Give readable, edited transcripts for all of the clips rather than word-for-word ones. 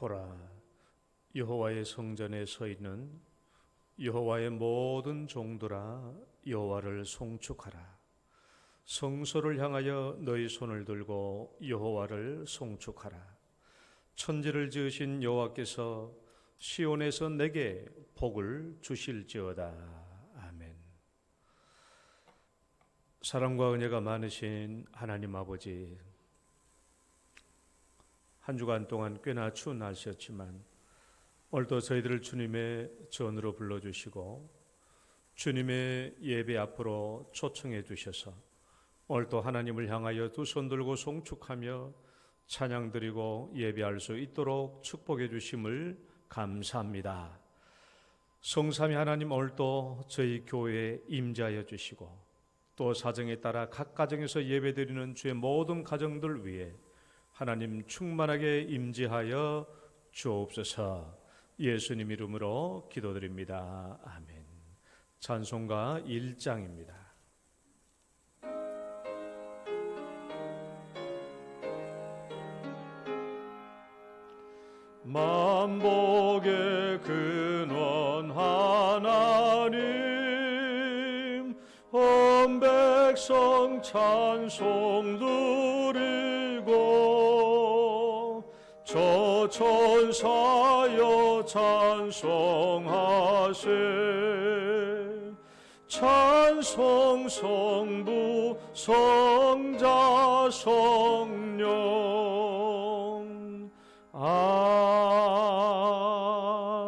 보라, 여호와의 성전에 서 있는 여호와의 모든 종들아, 여호와를 송축하라. 성소를 향하여 너희 손을 들고 여호와를 송축하라. 천지를 지으신 여호와께서 시온에서 내게 복을 주실지어다. 아멘. 사랑과 은혜가 많으신 하나님 아버지, 한 주간 동안 꽤나 추운 날씨였지만 오늘도 저희들을 주님의 전으로 불러주시고 주님의 예배 앞으로 초청해 주셔서 오늘도 하나님을 향하여 두 손 들고 송축하며 찬양 드리고 예배할 수 있도록 축복해 주심을 감사합니다. 성삼위 하나님, 오늘도 저희 교회에 임재하여 주시고 또 사정에 따라 각 가정에서 예배 드리는 주의 모든 가정들 위해 하나님 충만하게 임재하여 주옵소서. 예수님 이름으로 기도드립니다. 아멘. 찬송가 1장입니다. 만복의 근원 하나님, 온 백성 찬송 드리고 저 천사여 찬송하세. 찬송 성부 성자 성령.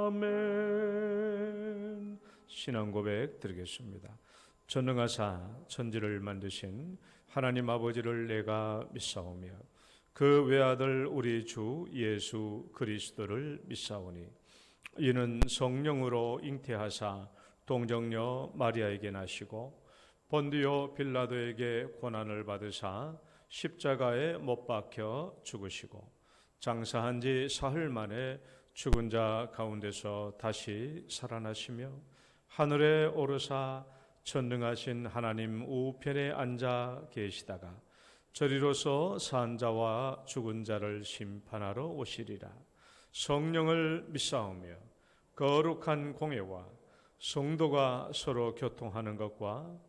아멘. 신앙 고백 드리겠습니다. 전능하사 천지를 만드신 하나님 아버지를 내가 믿사오며 그 외아들 우리 주 예수 그리스도를 믿사오니 이는 성령으로 잉태하사 동정녀 마리아에게 나시고 본디오 빌라도에게 고난을 받으사 십자가에 못 박혀 죽으시고 장사한 지 사흘 만에 죽은 자 가운데서 다시 살아나시며 하늘에 오르사 전능하신 하나님 우편에 앉아 계시다가 저리로서 산 자와 죽은 자를 심판하러 오시리라. 성령을 믿사오며 거룩한 공회와 성도가 서로 교통하는 것과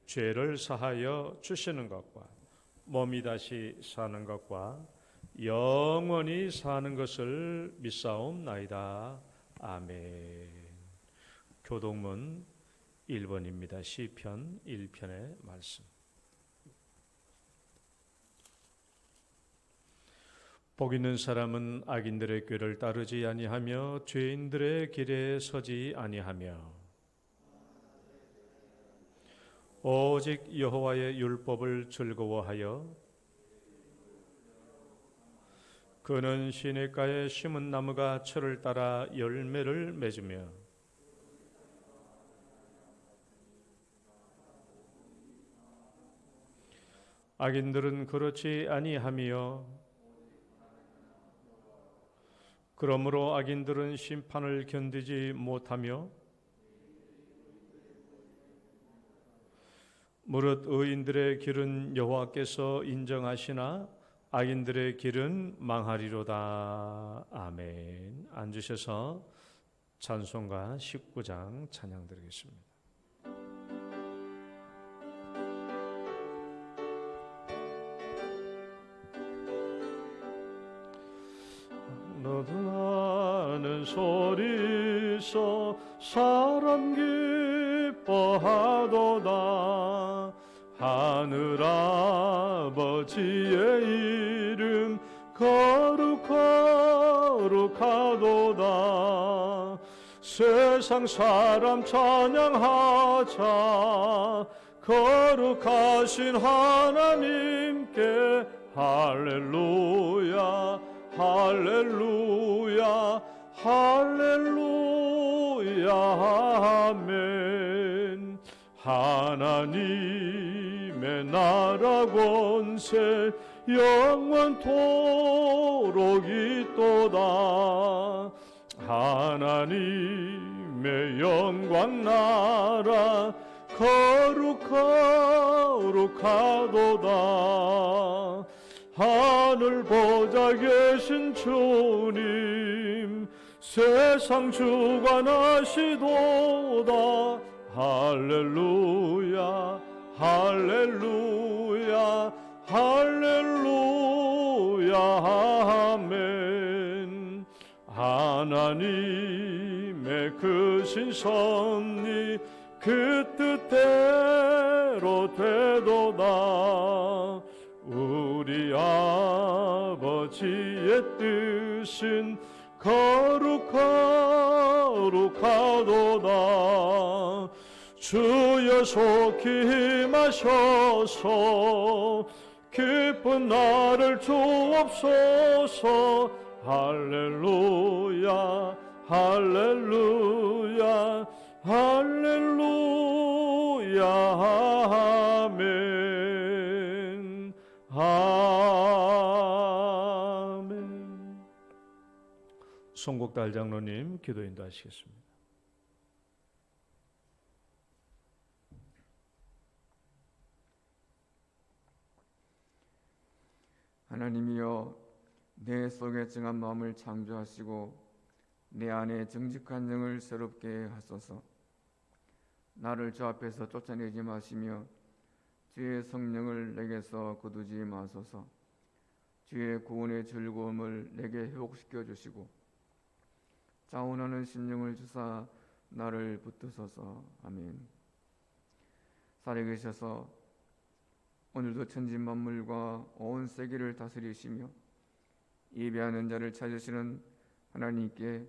죄를 사하여 주시는 것과 몸이 다시 사는 것과 영원히 사는 것을 믿사옵나이다. 아멘. 교동문 1번입니다. 시편 1편의 말씀. 복 있는 사람은 악인들의 꾀를 따르지 아니하며 죄인들의 길에 서지 아니하며 오직 여호와의 율법을 즐거워하여 그는 시냇가에 심은 나무가 철을 따라 열매를 맺으며 악인들은 그렇지 아니하며 그러므로 악인들은 심판을 견디지 못하며 무릇 의인들의 길은 여호와께서 인정하시나 악인들의 길은 망하리로다. 아멘. 앉으셔서 찬송가 19장 찬양 드리겠습니다. 너도 나는 소리서 사람 기뻐하도다. 하늘 아버지의 이름 거룩하도다. 세상 사람 찬양하자. 거룩하신 하나님께 할렐루야 할렐루야 할렐루야 아멘. 하나님의 나라 권세 영원토록 있도다. 하나님의 영광 나라 거룩하도다. 하늘 보좌 계신 주님 세상 주관하시도다. 할렐루야 할렐루야 할렐루야 아멘. 하나님의 크신 섭리 그 뜻대로 되도다. 우리 아버지의 뜻은 거룩하도다. 주여 속히 임하셔서 기쁜 나를 주옵소서. 할렐루야 할렐루야 할렐루야 아멘 아멘. 송곡달 장로님 기도 인도하시겠습니다. 하나님이여, 내 속에 정한 마음을 창조하시고 내 안에 정직한 영을 새롭게 하소서. 나를 주 앞에서 쫓아내지 마시며 주의 성령을 내게서 거두지 마소서. 주의 구원의 즐거움을 내게 회복시켜 주시고 자원하는 심령을 주사 나를 붙드소서. 아멘. 살아계셔서 오늘도 천지 만물과 온 세계를 다스리시며 예배하는 자를 찾으시는 하나님께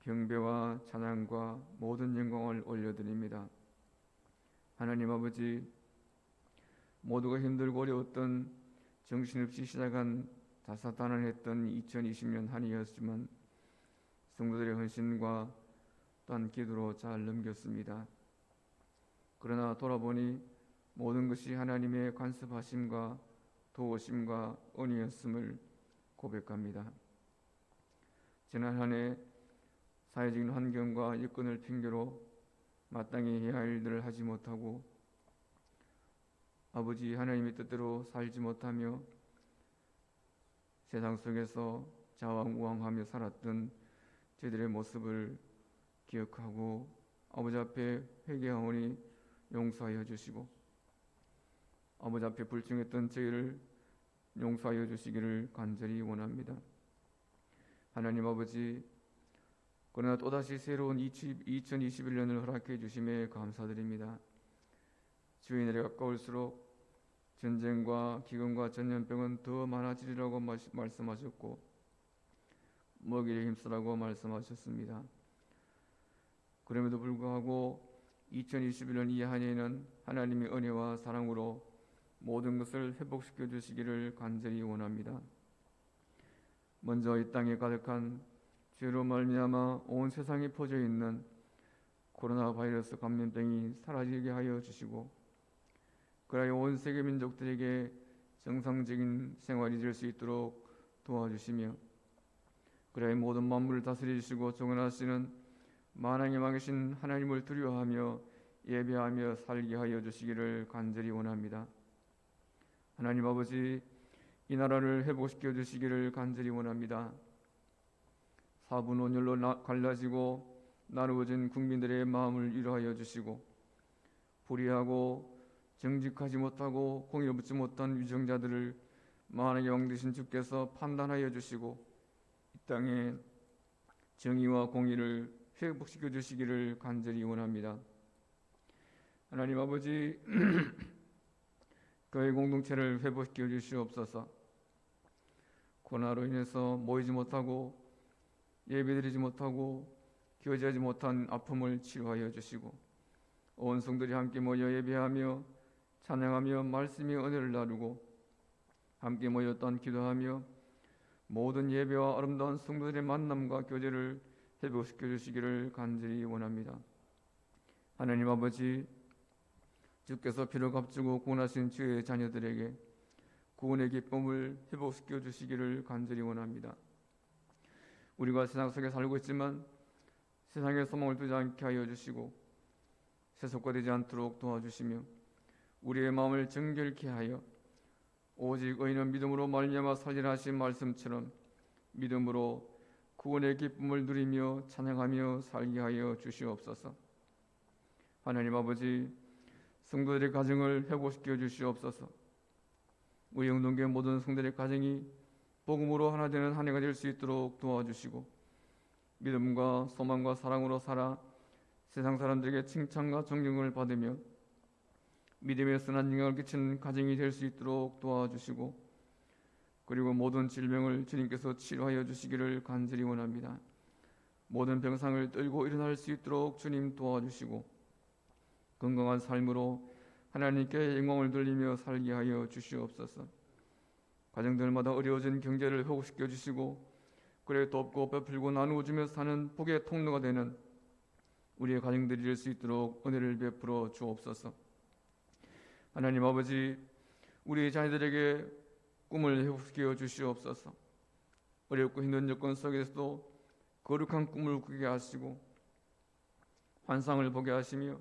경배와 찬양과 모든 영광을 올려드립니다. 하나님 아버지, 모두가 힘들고 어려웠던 정신없이 시작한 다사다난했던 2020년 한 해였지만 성도들의 헌신과 또한 기도로 잘 넘겼습니다. 그러나 돌아보니 모든 것이 하나님의 간섭하심과 도우심과 은혜였음을 고백합니다. 지난 한 해 사회적인 환경과 여건을 핑계로 마땅히 해야 할 일들을 하지 못하고 아버지 하나님의 뜻대로 살지 못하며 세상 속에서 자왕우왕하며 살았던 저희들의 모습을 기억하고 아버지 앞에 회개하오니 용서하여 주시고 아버지 앞에 불충했던 저희를 용서하여 주시기를 간절히 원합니다. 하나님 아버지, 그러나 또다시 새로운 2021년을 허락해 주심에 감사드립니다. 주의 날이 가까울수록 전쟁과 기근과 전염병은 더 많아지리라고 말씀하셨고 먹이에 힘쓰라고 말씀하셨습니다. 그럼에도 불구하고 2021년 이 한 해에는 하나님의 은혜와 사랑으로 모든 것을 회복시켜 주시기를 간절히 원합니다. 먼저 이 땅에 가득한 죄로 말미암아 온 세상에 퍼져 있는 코로나 바이러스 감염병이 사라지게 하여 주시고 그라여 온 세계 민족들에게 정상적인 생활이 될 수 있도록 도와주시며 그라여 모든 만물을 다스리시고 정언하시는 만왕의 왕이신 하나님을 두려워하며 예배하며 살게 하여 주시기를 간절히 원합니다. 하나님 아버지, 이 나라를 회복시켜 주시기를 간절히 원합니다. 사분온열로 갈라지고 나누어진 국민들의 마음을 위로하여 주시고 불의하고 정직하지 못하고 공의를 묻지 못한 위정자들을 만왕의 왕 되신 주께서 판단하여 주시고 이 땅에 정의와 공의를 회복시켜 주시기를 간절히 원합니다. 하나님 아버지, 교회 공동체를 회복시켜 주시옵소서. 코로나로 인해서 모이지 못하고 예배드리지 못하고 교제하지 못한 아픔을 치료하여 주시고 온 성도들이 함께 모여 예배하며 찬양하며 말씀의 은혜를 나누고 함께 모여 또한 기도하며 모든 예배와 아름다운 성도들의 만남과 교제를 회복시켜 주시기를 간절히 원합니다. 하나님 아버지, 주께서 피를 값주고 구원하신 주의 자녀들에게 구원의 기쁨을 회복시켜 주시기를 간절히 원합니다. 우리가 세상 속에 살고 있지만 세상에 소망을 두지 않게 하여 주시고 세속화되지 않도록 도와주시며 우리의 마음을 정결케 하여 오직 의인은 믿음으로 말미암아 살리라 하신 말씀처럼 믿음으로 구원의 기쁨을 누리며 찬양하며 살게 하여 주시옵소서. 하나님 아버지, 성도들의 가정을 회복시켜 주시옵소서. 우리 영동교회 모든 성도들의 가정이 복음으로 하나 되는 한 해가 될 수 있도록 도와주시고 믿음과 소망과 사랑으로 살아 세상 사람들에게 칭찬과 존경을 받으며 믿음의 선한 영향을 끼치는 가정이 될 수 있도록 도와주시고 그리고 모든 질병을 주님께서 치료하여 주시기를 간절히 원합니다. 모든 병상을 떨고 일어날 수 있도록 주님 도와주시고 건강한 삶으로 하나님께 영광을 돌리며 살게 하여 주시옵소서. 가정들마다 어려워진 경제를 회복시켜 주시고 그래 돕고 베풀고 나누어 주며 사는 복의 통로가 되는 우리의 가정들이 될 수 있도록 은혜를 베풀어 주옵소서. 하나님 아버지, 우리 자녀들에게 꿈을 회복시켜 주시옵소서. 어렵고 힘든 여건 속에서도 거룩한 꿈을 꾸게 하시고 환상을 보게 하시며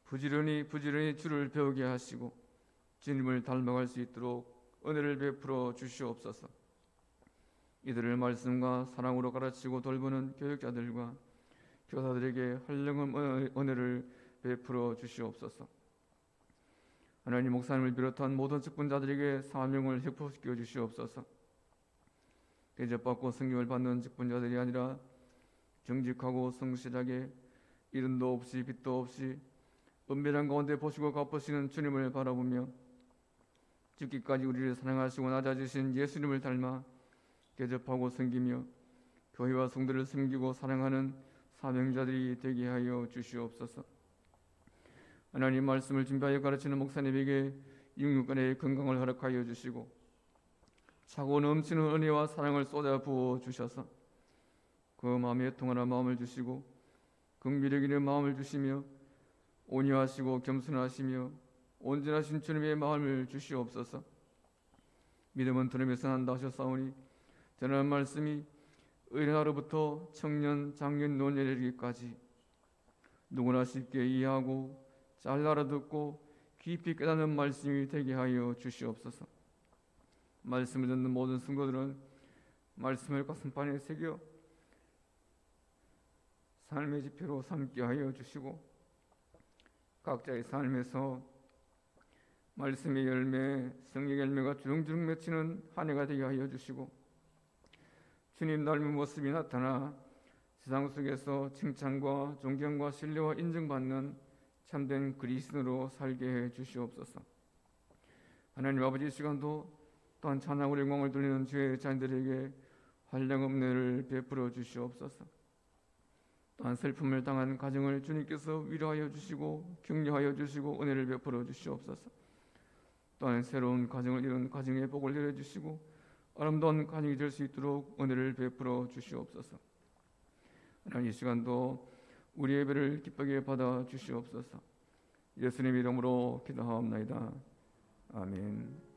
부지런히 주를 배우게 하시고 주님을 닮아갈 수 있도록 은혜를 베풀어 주시옵소서. 이들을 말씀과 사랑으로 가르치고 돌보는 교육자들과 교사들에게 한량한 은혜를 베풀어 주시옵소서. 하나님, 목사님을 비롯한 모든 직분자들에게 사명을 회복시켜 주시옵소서. 대접받고 성경을 받는 직분자들이 아니라 정직하고 성실하게 이름도 없이 빚도 없이 은밀한 가운데 보시고 갚으시는 주님을 바라보며 죽기까지 우리를 사랑하시고 낮아지신 예수님을 닮아 대접하고 섬기며 교회와 성도를 섬기고 사랑하는 사명자들이 되게 하여 주시옵소서. 하나님, 말씀을 준비하여 가르치는 목사님에게 육육간의 건강을 허락하여 주시고 차고 넘치는 은혜와 사랑을 쏟아 부어 주셔서 그 마음에 통하는 마음을 주시고 긍휼히 여기는 마음을 주시며 온유하시고 겸손하시며 온전하신 주님의 마음을 주시옵소서. 믿음은 들음에서 난다 하셨사오니 전한 말씀이 어린아이로부터 청년, 장년, 노년에 이르기까지 누구나 쉽게 이해하고 잘 알아듣고 깊이 깨닫는 말씀이 되게 하여 주시옵소서. 말씀을 듣는 모든 성도들은 말씀을 가슴판에 새겨 삶의 지표로 삼게 하여 주시고 각자의 삶에서 말씀의 열매, 성령의 열매가 주렁주렁 맺히는 한 해가 되게 하여 주시고 주님 닮은 모습이 나타나 세상 속에서 칭찬과 존경과 신뢰와 인정받는 참된 그리스도로 살게 해 주시옵소서. 하나님 아버지, 이 시간도 또한 찬양으로 영광을 돌리는 주의 자녀들에게 한량없는 은혜를 베풀어 주시옵소서. 또한 슬픔을 당한 가정을 주님께서 위로하여 주시고 격려하여 주시고 은혜를 베풀어 주시옵소서. 또한 새로운 가정을 이룬 가정의 복을 내려주시고 아름다운 가정이 될 수 있도록 은혜를 베풀어 주시옵소서. 하나님, 이 시간도 우리 예배를 기쁘게 받아 주시옵소서. 예수님 이름으로 기도하옵나이다. 아멘.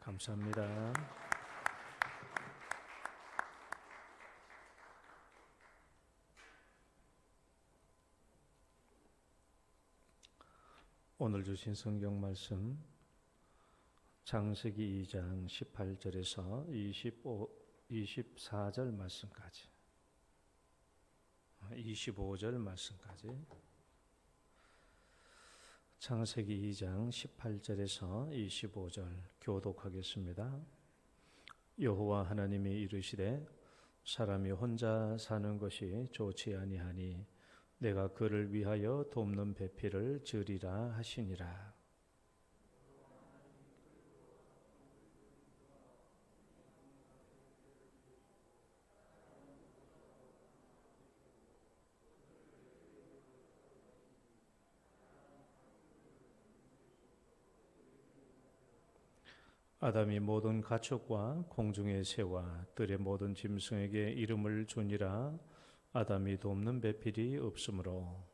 감사합니다. 오늘 주신 성경 말씀 창세기 2장 18절에서 24절 말씀까지 25절 말씀까지 창세기 2장 18절에서 25절 교독하겠습니다. 여호와 하나님이 이르시되 사람이 혼자 사는 것이 좋지 아니하니 내가 그를 위하여 돕는 배필을 지으리라 하시니라. 아담이 모든 가축과 공중의 새와 들의 모든 짐승에게 이름을 주니라. 아담이 돕는 배필이 없으므로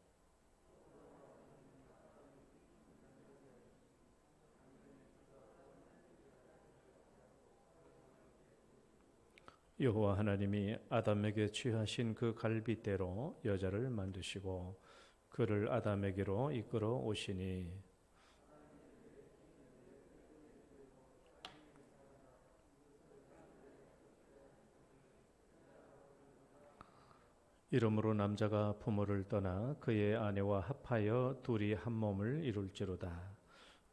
여호와 하나님이 아담에게 취하신 그 갈빗대로 여자를 만드시고 그를 아담에게로 이끌어 오시니 이러므로 남자가 부모를 떠나 그의 아내와 합하여 둘이 한 몸을 이룰지로다.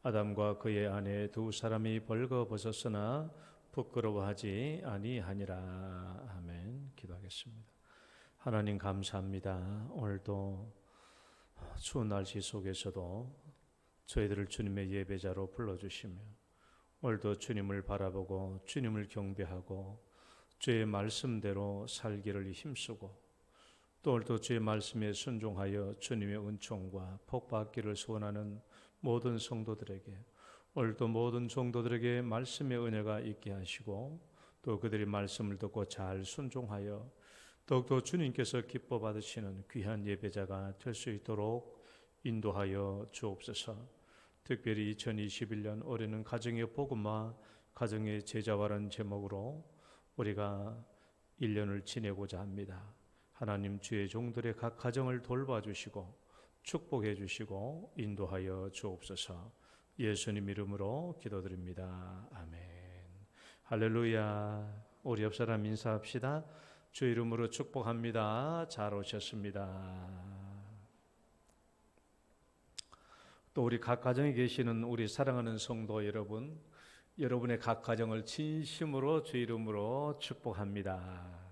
아담과 그의 아내 두 사람이 벌거벗었으나 부끄러워하지 아니하니라. 아멘. 기도하겠습니다. 하나님 감사합니다. 오늘도 추운 날씨 속에서도 저희들을 주님의 예배자로 불러주시며 오늘도 주님을 바라보고 주님을 경배하고 주의 말씀대로 살기를 힘쓰고 또 오늘도 주의 말씀에 순종하여 주님의 은총과 복 받기를 소원하는 모든 성도들에게 오늘도 모든 성도들에게 말씀의 은혜가 있게 하시고 또 그들이 말씀을 듣고 잘 순종하여 더욱더 주님께서 기뻐 받으시는 귀한 예배자가 될 수 있도록 인도하여 주옵소서. 특별히 2021년 올해는 가정의 복음화, 가정의 제자화라는 제목으로 우리가 1년을 지내고자 합니다. 하나님 주의 종들의 각 가정을 돌봐주시고 축복해 주시고 인도하여 주옵소서. 예수님 이름으로 기도드립니다. 아멘. 할렐루야. 우리 옆 사람 인사합시다. 주 이름으로 축복합니다. 잘 오셨습니다. 또 우리 각 가정에 계시는 우리 사랑하는 성도 여러분, 여러분의 각 가정을 진심으로 주 이름으로 축복합니다.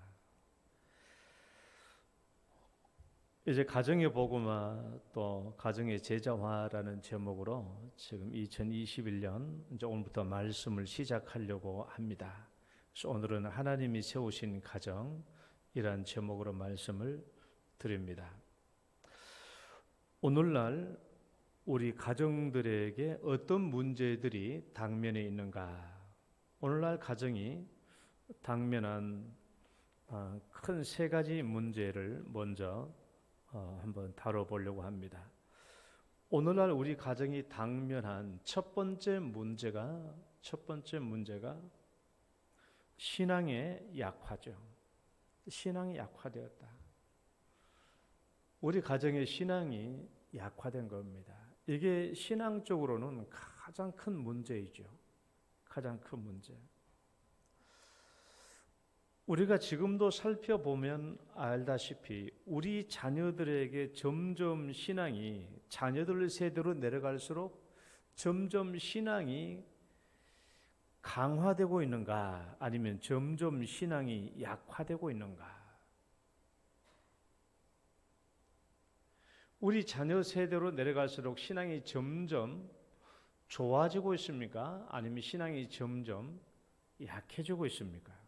이제 가정의 복음화 또 가정의 제자화라는 제목으로 지금 2021년 이제 오늘부터 말씀을 시작하려고 합니다. 그래서 오늘은 하나님이 세우신 가정이란 제목으로 말씀을 드립니다. 오늘날 우리 가정들에게 어떤 문제들이 당면에 있는가? 오늘날 가정이 당면한 큰 세 가지 문제를 먼저 한번 다뤄보려고 합니다. 오늘날 우리 가정이 당면한 첫 번째 문제가 신앙의 약화죠. 신앙이 약화되었다. 우리 가정의 신앙이 약화된 겁니다. 이게 신앙적으로는 가장 큰 문제이죠. 가장 큰 문제. 우리가 지금도 살펴보면 알다시피 우리 자녀들에게 점점 신앙이 자녀들 세대로 내려갈수록 점점 신앙이 강화되고 있는가 아니면 점점 신앙이 약화되고 있는가? 우리 자녀 세대로 내려갈수록 신앙이 점점 좋아지고 있습니까? 아니면 신앙이 점점 약해지고 있습니까?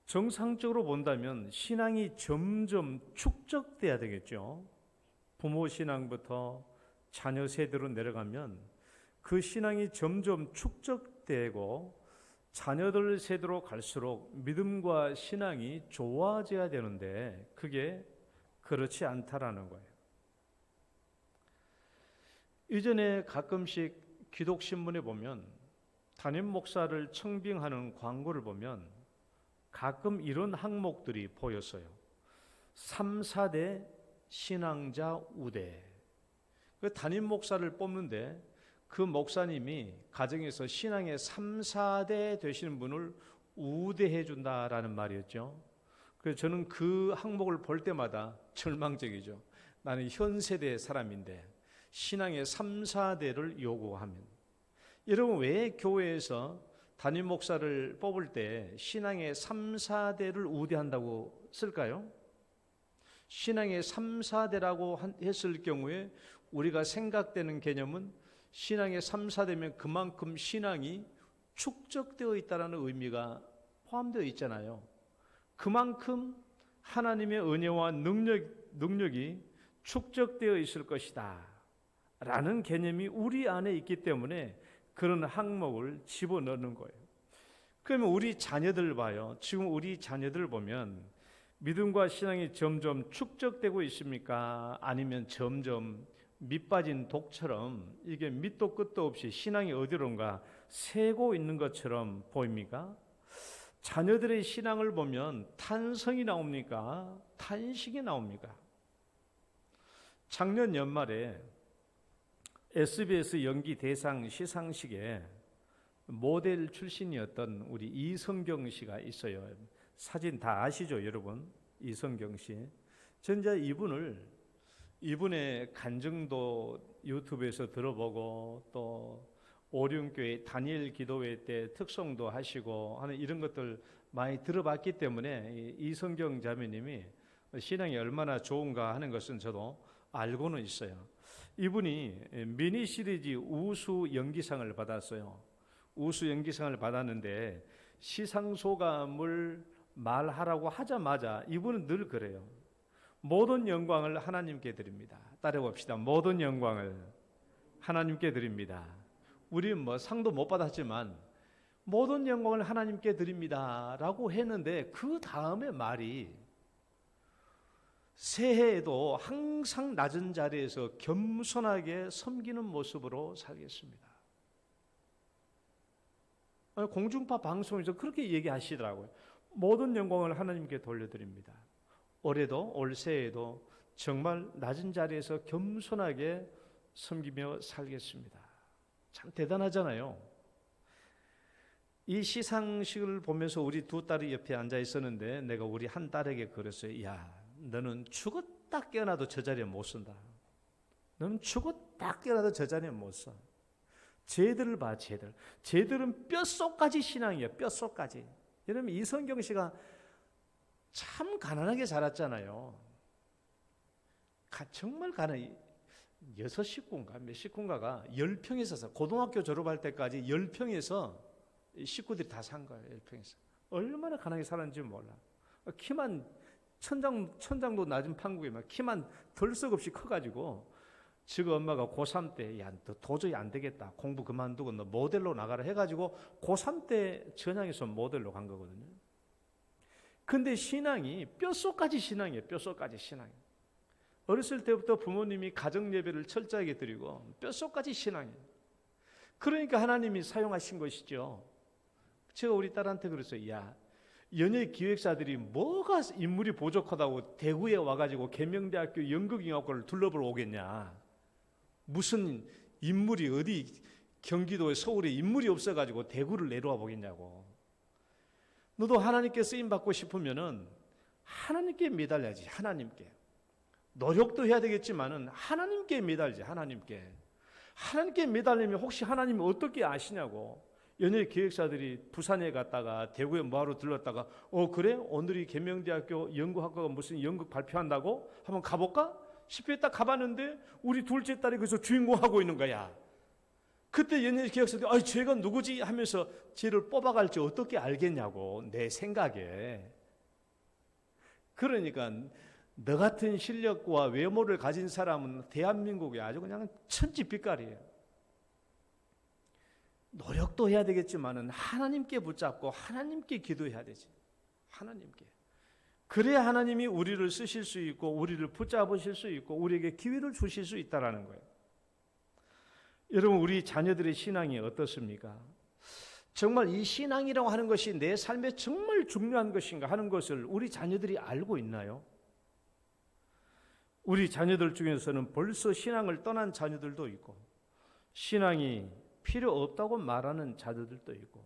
정상적으로 본다면 신앙이 점점 축적돼야 되겠죠. 부모 신앙부터 자녀 세대로 내려가면 그 신앙이 점점 축적되고 자녀들 세대로 갈수록 믿음과 신앙이 좋아져야 되는데 그게 그렇지 않다라는 거예요. 이전에 가끔씩 기독신문에 보면 담임 목사를 청빙하는 광고를 보면 가끔 이런 항목들이 보였어요. 3, 4대 신앙자 우대. 그 담임 목사를 뽑는데 그 목사님이 가정에서 신앙의 3, 4대 되시는 분을 우대해 준다라는 말이었죠. 그래서 저는 그 항목을 볼 때마다 절망적이죠. 나는 현 세대의 사람인데 신앙의 3, 4대를 요구하면, 여러분 왜 교회에서 담임 목사를 뽑을 때 신앙의 3, 4대를 우대한다고 쓸까요? 신앙의 3, 4대라고 했을 경우에 우리가 생각되는 개념은 신앙의 3, 4대면 그만큼 신앙이 축적되어 있다는 의미가 포함되어 있잖아요. 그만큼 하나님의 은혜와 능력이 축적되어 있을 것이다 라는 개념이 우리 안에 있기 때문에 그런 항목을 집어넣는 거예요. 그러면 우리 자녀들 봐요. 지금 우리 자녀들 보면 믿음과 신앙이 점점 축적되고 있습니까? 아니면 점점 밑빠진 독처럼 이게 밑도 끝도 없이 신앙이 어디론가 새고 있는 것처럼 보입니까? 자녀들의 신앙을 보면 탄성이 나옵니까? 탄식이 나옵니까? 작년 연말에 SBS 연기 대상 시상식에 모델 출신이었던 우리 이성경 씨가 있어요. 사진 다 아시죠, 여러분? 이성경 씨. 전 이제 이분의 간증도 유튜브에서 들어보고 또 오륜교회 다니엘 기도회 때 특송도 하시고 하는 이런 것들 많이 들어봤기 때문에 이성경 자매님이 신앙이 얼마나 좋은가 하는 것은 저도 알고는 있어요. 이분이 미니 시리즈 우수 연기상을 받았어요. 우수 연기상을 받았는데 시상 소감을 말하라고 하자마자 이분은 늘 그래요. 모든 영광을 하나님께 드립니다. 따라봅시다. 모든 영광을 하나님께 드립니다. 우리는 뭐 상도 못 받았지만 모든 영광을 하나님께 드립니다 라고 했는데 그 다음에 말이 새해에도 항상 낮은 자리에서 겸손하게 섬기는 모습으로 살겠습니다. 공중파 방송에서 그렇게 얘기하시더라고요. 모든 영광을 하나님께 돌려드립니다. 올해도 올 새해에도 정말 낮은 자리에서 겸손하게 섬기며 살겠습니다. 참 대단하잖아요. 이 시상식을 보면서 우리 두 딸이 옆에 앉아 있었는데 내가 우리 한 딸에게 그랬어요. 야, 너는 죽었다 깨어나도 저 자리에 못 쓴다. 너는 죽었다 깨어나도 저 자리에 못 서. 쟤들을 봐, 쟤들은 뼛속까지 신앙이에요. 뼛속까지. 여러분 이성경 씨가 참 가난하게 자랐잖아요. 정말 가난해. 6식구인가 몇 식구인가가 10평에서 고등학교 졸업할 때까지 10평에서 식구들이 다 산 거예요. 10평에서. 얼마나 가난하게 살았는지 몰라. 키만 천장도 낮은 판국에 막 키만 덜썩없이 커가지고 지금 엄마가 고3 때 야, 너 도저히 안 되겠다. 공부 그만두고 너 모델로 나가라 해가지고 고3 때 전향해서 모델로 간 거거든요. 근데 신앙이 뼛속까지 신앙이에요. 뼛속까지 신앙. 어렸을 때부터 부모님이 가정 예배를 철저하게 드리고 뼛속까지 신앙이에요. 그러니까 하나님이 사용하신 것이죠. 제가 우리 딸한테 그랬어요. 야, 연예 기획사들이 뭐가 인물이 부족하다고 대구에 와가지고 계명대학교 연극영화과를 둘러보러 오겠냐. 무슨 인물이 어디 경기도에 서울에 인물이 없어가지고 대구를 내려와 보겠냐고. 너도 하나님께 쓰임받고 싶으면은 하나님께 매달려야지. 하나님께. 노력도 해야 되겠지만은 하나님께 매달지. 하나님께 매달리면 혹시 하나님이 어떻게 아시냐고. 연예 기획사들이 부산에 갔다가 대구에 뭐하러 들렀다가 그래? 오늘이 계명대학교 연극학과가 무슨 연극 발표한다고? 한번 가볼까? 싶어 딱 가봤는데 우리 둘째 딸이 거기서 주인공하고 있는 거야. 그때 연예 기획사들이 쟤가 누구지? 하면서 쟤를 뽑아갈지 어떻게 알겠냐고. 내 생각에. 그러니까 너 같은 실력과 외모를 가진 사람은 대한민국에 아주 그냥 천지빛깔이에요. 노력도 해야 되겠지만은 하나님께 붙잡고 하나님께 기도해야 되지. 하나님께. 그래야 하나님이 우리를 쓰실 수 있고 우리를 붙잡으실 수 있고 우리에게 기회를 주실 수 있다라는 거예요. 여러분, 우리 자녀들의 신앙이 어떻습니까? 정말 이 신앙이라고 하는 것이 내 삶에 정말 중요한 것인가 하는 것을 우리 자녀들이 알고 있나요? 우리 자녀들 중에서는 벌써 신앙을 떠난 자녀들도 있고, 신앙이 필요 없다고 말하는 자녀들도 있고,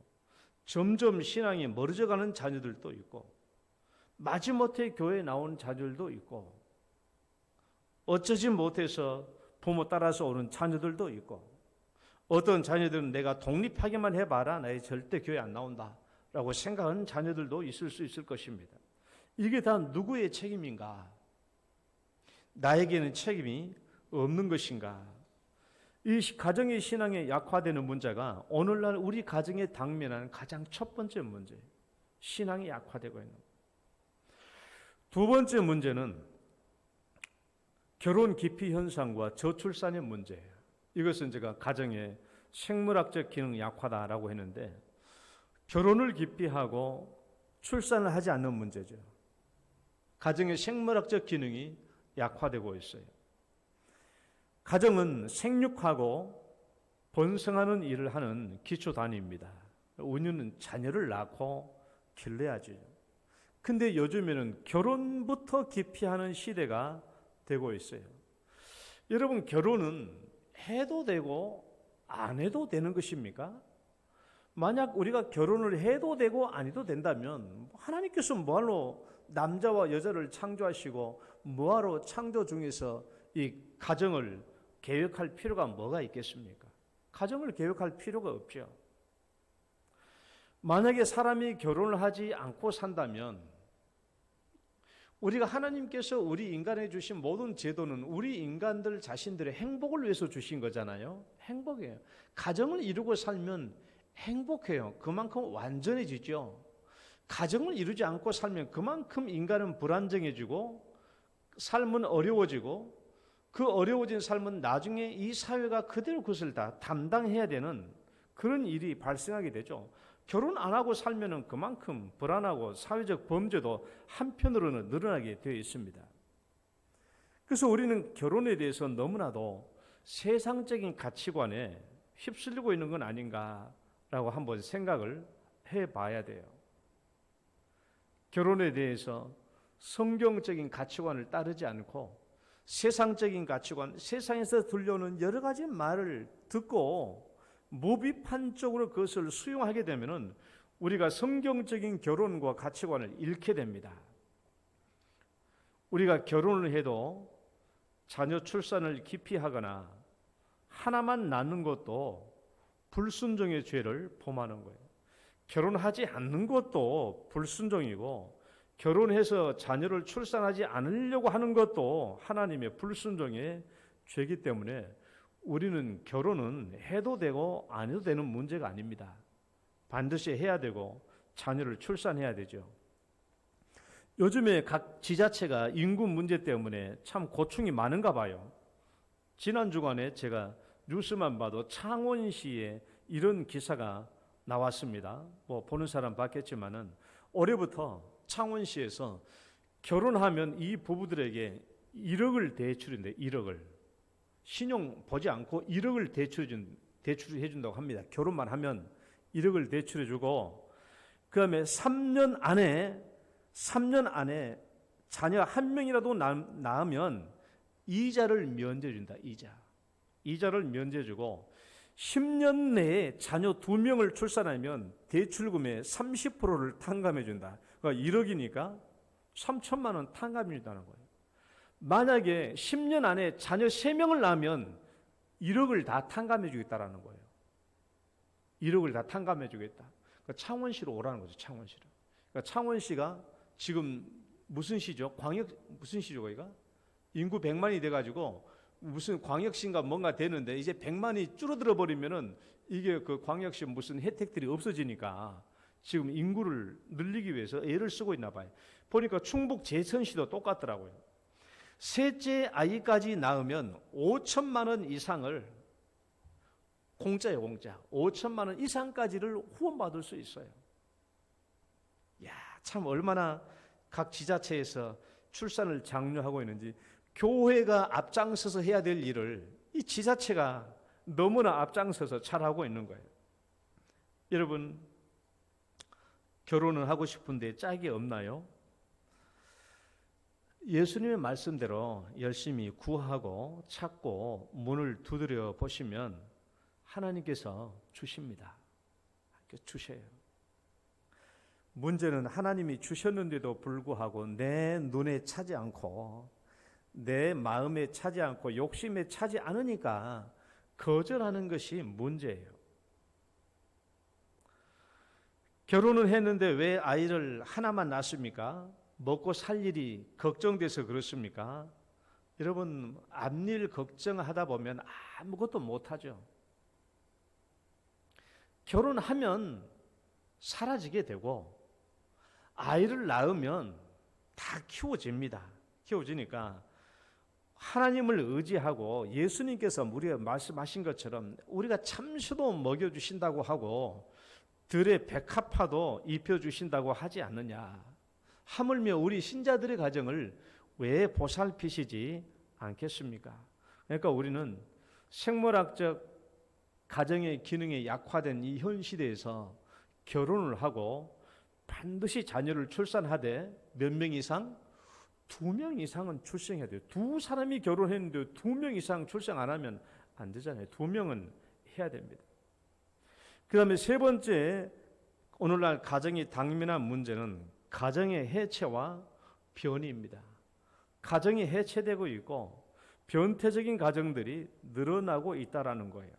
점점 신앙이 멀어져가는 자녀들도 있고, 마지못해 교회에 나온 자녀들도 있고, 어쩌지 못해서 부모 따라서 오는 자녀들도 있고, 어떤 자녀들은 내가 독립하기만 해봐라, 나 절대 교회 안 나온다 라고 생각하는 자녀들도 있을 수 있을 것입니다. 이게 다 누구의 책임인가? 나에게는 책임이 없는 것인가? 이 가정의 신앙에 약화되는 문제가 오늘날 우리 가정에 당면한 가장 첫 번째 문제, 신앙이 약화되고 있는 것. 두 번째 문제는 결혼 기피 현상과 저출산의 문제예요. 이것은 제가 가정의 생물학적 기능 약화다라고 했는데, 결혼을 기피하고 출산을 하지 않는 문제죠. 가정의 생물학적 기능이 약화되고 있어요. 가정은 생육하고 번성하는 일을 하는 기초 단위입니다. 은유는 자녀를 낳고 길러야죠. 근데 요즘에는 결혼부터 기피하는 시대가 되고 있어요. 여러분, 결혼은 해도 되고 안 해도 되는 것입니까? 만약 우리가 결혼을 해도 되고 안 해도 된다면 하나님께서 뭐하러 남자와 여자를 창조하시고 뭐하러 창조 중에서 이 가정을 계획할 필요가 뭐가 있겠습니까? 가정을 계획할 필요가 없죠. 만약에 사람이 결혼을 하지 않고 산다면, 우리가 하나님께서 우리 인간에 주신 모든 제도는 우리 인간들 자신들의 행복을 위해서 주신 거잖아요. 행복이에요. 가정을 이루고 살면 행복해요. 그만큼 완전해지죠. 가정을 이루지 않고 살면 그만큼 인간은 불안정해지고 삶은 어려워지고, 그 어려워진 삶은 나중에 이 사회가 그대로 그것을 다 담당해야 되는 그런 일이 발생하게 되죠. 결혼 안 하고 살면은 그만큼 불안하고 사회적 범죄도 한편으로는 늘어나게 되어 있습니다. 그래서 우리는 결혼에 대해서 너무나도 세상적인 가치관에 휩쓸리고 있는 건 아닌가라고 한번 생각을 해봐야 돼요. 결혼에 대해서 성경적인 가치관을 따르지 않고 세상적인 가치관, 세상에서 들려오는 여러 가지 말을 듣고 무비판적으로 그것을 수용하게 되면은 우리가 성경적인 결혼과 가치관을 잃게 됩니다. 우리가 결혼을 해도 자녀 출산을 기피하거나 하나만 낳는 것도 불순종의 죄를 범하는 거예요. 결혼하지 않는 것도 불순종이고, 결혼해서 자녀를 출산하지 않으려고 하는 것도 하나님의 불순종의 죄이기 때문에 우리는 결혼은 해도 되고 안 해도 되는 문제가 아닙니다. 반드시 해야 되고 자녀를 출산해야 되죠. 요즘에 각 지자체가 인구 문제 때문에 참 고충이 많은가 봐요. 지난 주간에 제가 뉴스만 봐도 창원시에 이런 기사가 나왔습니다. 뭐 보는 사람 봤겠지만은 올해부터 창원시에서 결혼하면 이 부부들에게 1억을 대출인데, 1억을 신용 보지 않고 1억을 대출해 준다고 합니다. 결혼만 하면 1억을 대출해 주고, 그다음에 3년 안에 자녀 한 명이라도 낳으면 이자를 면제해 준다. 이자를 면제해 주고, 10년 내에 자녀 2명을 출산하면 대출금의 30%를 탕감해 준다. 그러니까 1억이니까 3천만 원 탕감해 준다는 거예요. 만약에 10년 안에 자녀 3명을 낳으면 1억을 다 탕감해 주겠다라는 거예요. 1억을 다 탕감해 주겠다. 그러니까 창원시로 오라는 거죠. 창원시로. 그러니까 창원시가 지금 무슨 시죠? 무슨 시죠? 거기가 인구 100만이 돼가지고 무슨 광역시인가 뭔가 되는데, 이제 100만이 줄어들어 버리면은 이게 그 광역시 무슨 혜택들이 없어지니까 지금 인구를 늘리기 위해서 애를 쓰고 있나 봐요. 보니까 충북 제천시도 똑같더라고요. 셋째 아이까지 낳으면 5천만 원 이상을, 공짜예요, 공짜. 5천만 원 이상까지를 후원받을 수 있어요. 야, 참 얼마나 각 지자체에서 출산을 장려하고 있는지. 교회가 앞장서서 해야 될 일을 이 지자체가 너무나 앞장서서 잘하고 있는 거예요. 여러분, 결혼은 하고 싶은데 짝이 없나요? 예수님의 말씀대로 열심히 구하고 찾고 문을 두드려 보시면 하나님께서 주십니다. 주셔요. 문제는 하나님이 주셨는데도 불구하고 내 눈에 차지 않고 내 마음에 차지 않고 욕심에 차지 않으니까 거절하는 것이 문제예요. 결혼을 했는데 왜 아이를 하나만 낳습니까? 먹고 살 일이 걱정돼서 그렇습니까? 여러분, 앞일 걱정하다 보면 아무것도 못하죠. 결혼하면 사라지게 되고 아이를 낳으면 다 키워집니다. 키워지니까 하나님을 의지하고 예수님께서 우리가 말씀하신 것처럼 우리가 참수도 먹여주신다고 하고 들의 백합화도 입혀주신다고 하지 않느냐. 하물며 우리 신자들의 가정을 왜 보살피시지 않겠습니까? 그러니까 우리는 생물학적 가정의 기능이 약화된 이 현 시대에서 결혼을 하고 반드시 자녀를 출산하되 몇 명 이상? 2명 이상은 출생해야 돼요. 두 사람이 결혼했는데 2명 이상 출생 안 하면 안 되잖아요. 2명은 해야 됩니다. 그 다음에 세 번째, 오늘날 가정이 당면한 문제는 가정의 해체와 변이입니다. 가정이 해체되고 있고 변태적인 가정들이 늘어나고 있다라는 거예요.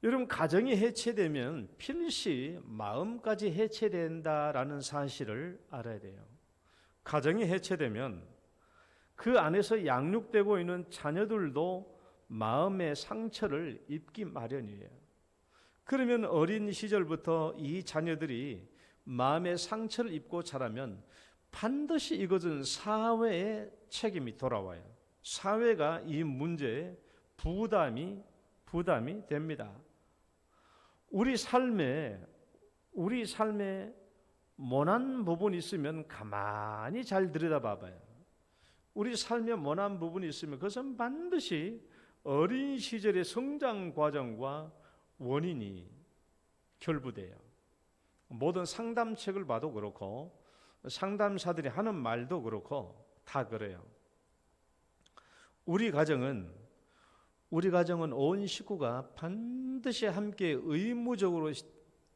여러분, 가정이 해체되면 필시 마음까지 해체된다라는 사실을 알아야 돼요. 가정이 해체되면 그 안에서 양육되고 있는 자녀들도 마음의 상처를 입기 마련이에요. 그러면 어린 시절부터 이 자녀들이 마음의 상처를 입고 자라면 반드시 이것은 사회의 책임이 돌아와요. 사회가 이 문제에 부담이 됩니다. 우리 삶에 모난 부분이 있으면 가만히 잘 들여다봐봐요. 우리 삶에 모난 부분이 있으면 그것은 반드시 어린 시절의 성장 과정과 원인이 결부돼요. 모든 상담책을 봐도 그렇고 상담사들이 하는 말도 그렇고 다 그래요. 우리 가정은 온 식구가 반드시 함께 의무적으로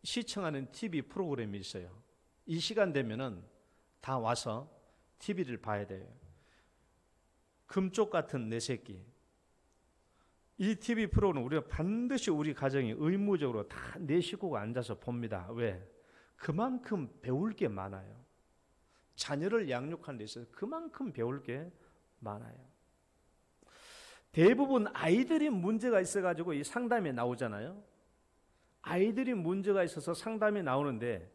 시청하는 TV 프로그램이 있어요. 이 시간 되면은 다 와서 TV를 봐야 돼요. 금쪽 같은 내 새끼. 이 TV 프로그램은 우리가 반드시 우리 가정이 의무적으로 다 내 식구가 앉아서 봅니다. 왜? 그만큼 배울 게 많아요. 자녀를 양육하는 데 있어서 그만큼 배울 게 많아요. 대부분 아이들이 문제가 있어가지고 이 상담에 나오잖아요. 아이들이 문제가 있어서 상담에 나오는데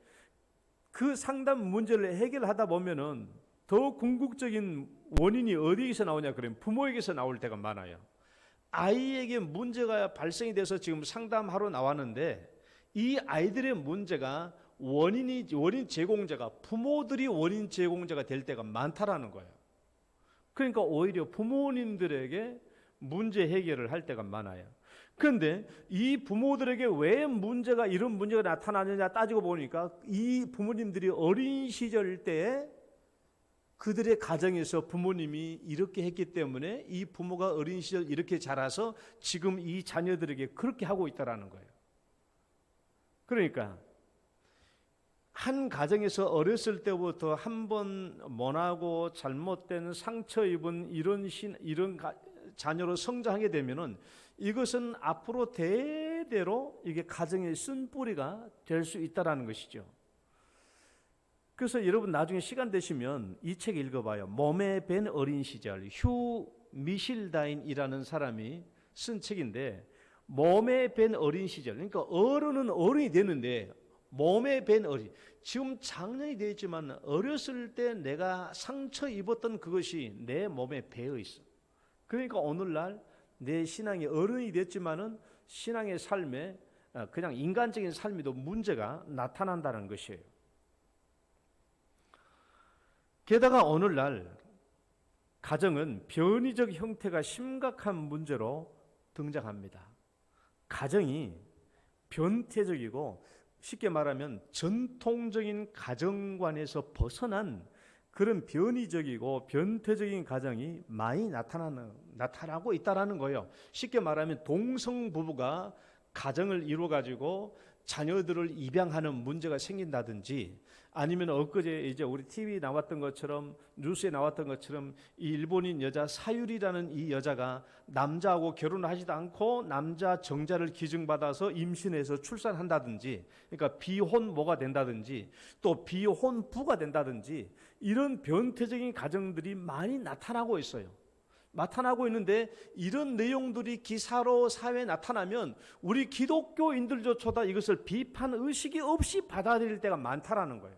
그 상담 문제를 해결하다 보면은 더 궁극적인 원인이 어디에서 나오냐 그러면 부모에게서 나올 때가 많아요. 아이에게 문제가 발생이 돼서 지금 상담하러 나왔는데 이 아이들의 문제가 원인 제공자가 부모들이 원인 제공자가 될 때가 많다라는 거예요. 그러니까 오히려 부모님들에게 문제 해결을 할 때가 많아요. 그런데 이 부모들에게 왜 이런 문제가 나타나느냐 따지고 보니까 이 부모님들이 어린 시절 때에 그들의 가정에서 부모님이 이렇게 했기 때문에 이 부모가 어린 시절 이렇게 자라서 지금 이 자녀들에게 그렇게 하고 있다라는 거예요. 그러니까 한 가정에서 어렸을 때부터 한 번 모나고 잘못된 상처 입은 이런 자녀로 성장하게 되면은 이것은 앞으로 대대로 이게 가정의 쓴뿌리가 될 수 있다라는 것이죠. 그래서 여러분 나중에 시간 되시면 이 책 읽어봐요. 몸에 밴 어린 시절, 휴 미실다인이라는 사람이 쓴 책인데 몸에 밴 어린 시절, 그러니까 어른은 어른이 되는데 몸에 밴 어린, 지금 장년이 되었지만 어렸을 때 내가 상처 입었던 그것이 내 몸에 배어 있어. 그러니까 오늘날 내 신앙이 어른이 됐지만은 신앙의 삶에 그냥 인간적인 삶에도 문제가 나타난다는 것이에요. 게다가 오늘날 가정은 변이적 형태가 심각한 문제로 등장합니다. 가정이 변태적이고 쉽게 말하면 전통적인 가정관에서 벗어난 그런 변이적이고 변태적인 가정이 많이 나타나고 있다라는 거예요. 쉽게 말하면 동성 부부가 가정을 이루어 가지고 자녀들을 입양하는 문제가 생긴다든지, 아니면 엊그제 이제 우리 TV 나왔던 것처럼, 뉴스에 나왔던 것처럼 이 일본인 여자 사유리라는 이 여자가 남자하고 결혼하지도 않고 남자 정자를 기증받아서 임신해서 출산한다든지, 그러니까 비혼모가 된다든지 또 비혼부가 된다든지, 이런 변태적인 가정들이 많이 나타나고 있어요. 나타나고 있는데 이런 내용들이 기사로 사회에 나타나면 우리 기독교인들조차도 이것을 비판 의식이 없이 받아들일 때가 많다라는 거예요.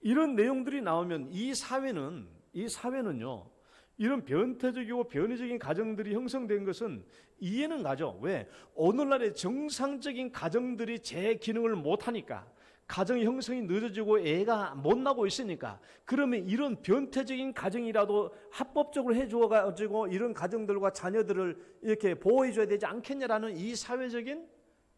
이런 내용들이 나오면 이 사회는요, 이런 변태적이고 변이적인 가정들이 형성된 것은 이해는 가죠. 왜? 오늘날의 정상적인 가정들이 제 기능을 못하니까, 가정 형성이 늦어지고 애가 못 나고 있으니까, 그러면 이런 변태적인 가정이라도 합법적으로 해주어가지고 이런 가정들과 자녀들을 이렇게 보호해줘야 되지 않겠냐라는 이 사회적인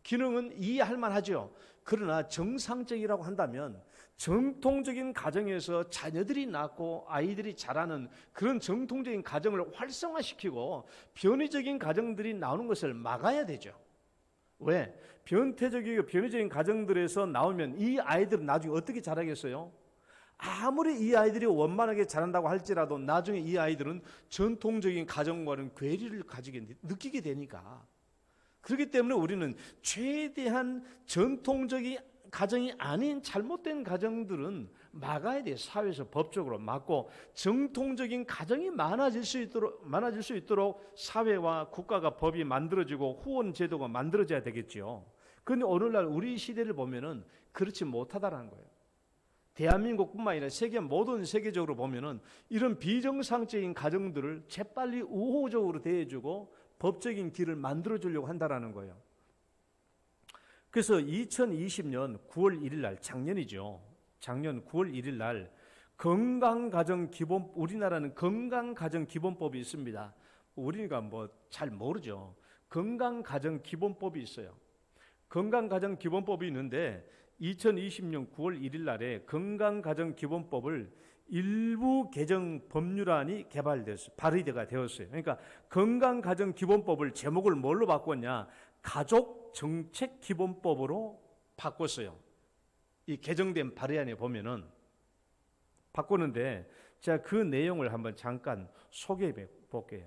기능은 이해할 만하죠. 그러나 정상적이라고 한다면 정통적인 가정에서 자녀들이 낳고 아이들이 자라는 그런 정통적인 가정을 활성화시키고 변이적인 가정들이 나오는 것을 막아야 되죠. 왜? 변태적이고 변이적인 가정들에서 나오면 이 아이들은 나중에 어떻게 자라겠어요? 아무리 이 아이들이 원만하게 자란다고 할지라도 나중에 이 아이들은 전통적인 가정과는 괴리를 느끼게 되니까. 그렇기 때문에 우리는 최대한 전통적인 가정이 아닌 잘못된 가정들은 막아야 돼요. 사회에서 법적으로 막고 정통적인 가정이 많아질 수 있도록 사회와 국가가 법이 만들어지고 후원 제도가 만들어져야 되겠죠. 그런데 오늘날 우리 시대를 보면은 그렇지 못하다라는 거예요. 대한민국뿐만 아니라 모든 세계적으로 보면은 이런 비정상적인 가정들을 재빨리 우호적으로 대해주고 법적인 길을 만들어주려고 한다라는 거예요. 그래서 2020년 9월 1일 날, 작년 9월 1일 날 우리나라는 건강가정기본법이 있습니다. 우리가 잘 모르죠. 건강가정기본법이 있어요. 건강가정기본법이 있는데 2020년 9월 1일 날에 건강가정기본법을 일부 개정 법률안이 발의가 되었어요. 그러니까 건강가정기본법을 제목을 뭘로 바꿨냐? 가족정책기본법으로 바꿨어요. 이 개정된 발의안에 보면은 바꾸는데, 제가 그 내용을 한번 잠깐 소개해 볼게요.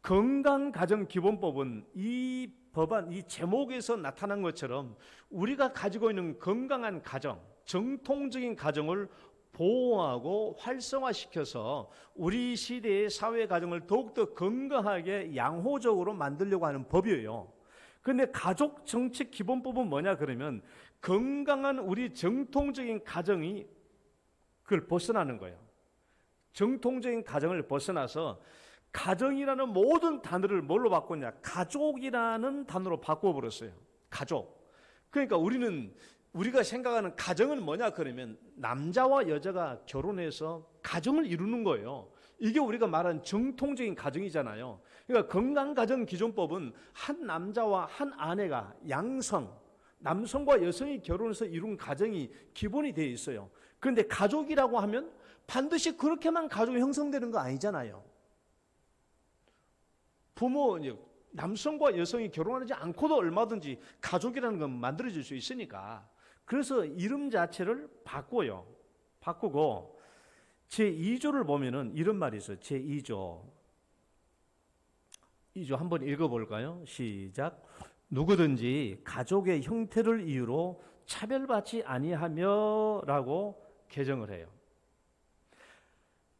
건강가정기본법은 이 법안, 이 제목에서 나타난 것처럼 우리가 가지고 있는 건강한 가정, 정통적인 가정을 보호하고 활성화시켜서 우리 시대의 사회 가정을 더욱더 건강하게 양호적으로 만들려고 하는 법이에요. 그런데 가족정책기본법은 뭐냐 그러면 건강한 우리 정통적인 가정이 그걸 벗어나는 거예요. 정통적인 가정을 벗어나서 가정이라는 모든 단어를 뭘로 바꿨냐? 가족이라는 단어로 바꿔버렸어요. 가족. 그러니까 우리가 생각하는 가정은 뭐냐 그러면 남자와 여자가 결혼해서 가정을 이루는 거예요. 이게 우리가 말하는 정통적인 가정이잖아요. 그러니까 건강가정기준법은 한 남자와 한 아내가 남성과 여성이 결혼해서 이룬 가정이 기본이 되어 있어요. 그런데 가족이라고 하면 반드시 그렇게만 가족이 형성되는 거 아니잖아요. 남성과 여성이 결혼하지 않고도 얼마든지 가족이라는 건 만들어질 수 있으니까. 그래서 이름 자체를 바꾸고 제2조를 보면은 이런 말이 있어요. 제2조 한번 읽어볼까요? 시작. 누구든지 가족의 형태를 이유로 차별받지 아니하며 라고 개정을 해요.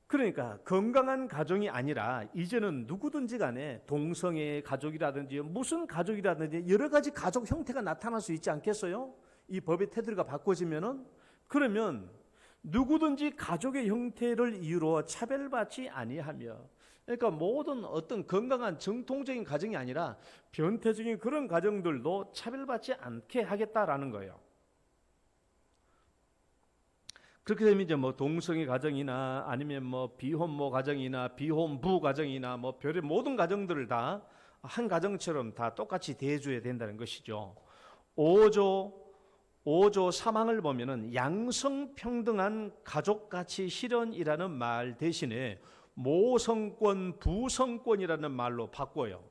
그러니까 건강한 가정이 아니라 이제는 누구든지 간에 동성애의 가족이라든지 무슨 가족이라든지 여러 가지 가족 형태가 나타날 수 있지 않겠어요? 이 법의 테두리가 바꿔지면은, 그러면 누구든지 가족의 형태를 이유로 차별받지 아니하며, 그러니까 모든 어떤 건강한 정통적인 가정이 아니라 변태적인 그런 가정들도 차별받지 않게 하겠다라는 거예요. 그렇게 되면 이제 뭐 동성애 가정이나 아니면 뭐 비혼모 가정이나 비혼부 가정이나 뭐 별의 모든 가정들을 다 한 가정처럼 다 똑같이 대해줘야 된다는 것이죠. 5조 3항을 보면은 양성평등한 가족가치 실현이라는 말 대신에 모성권, 부성권이라는 말로 바꿔요.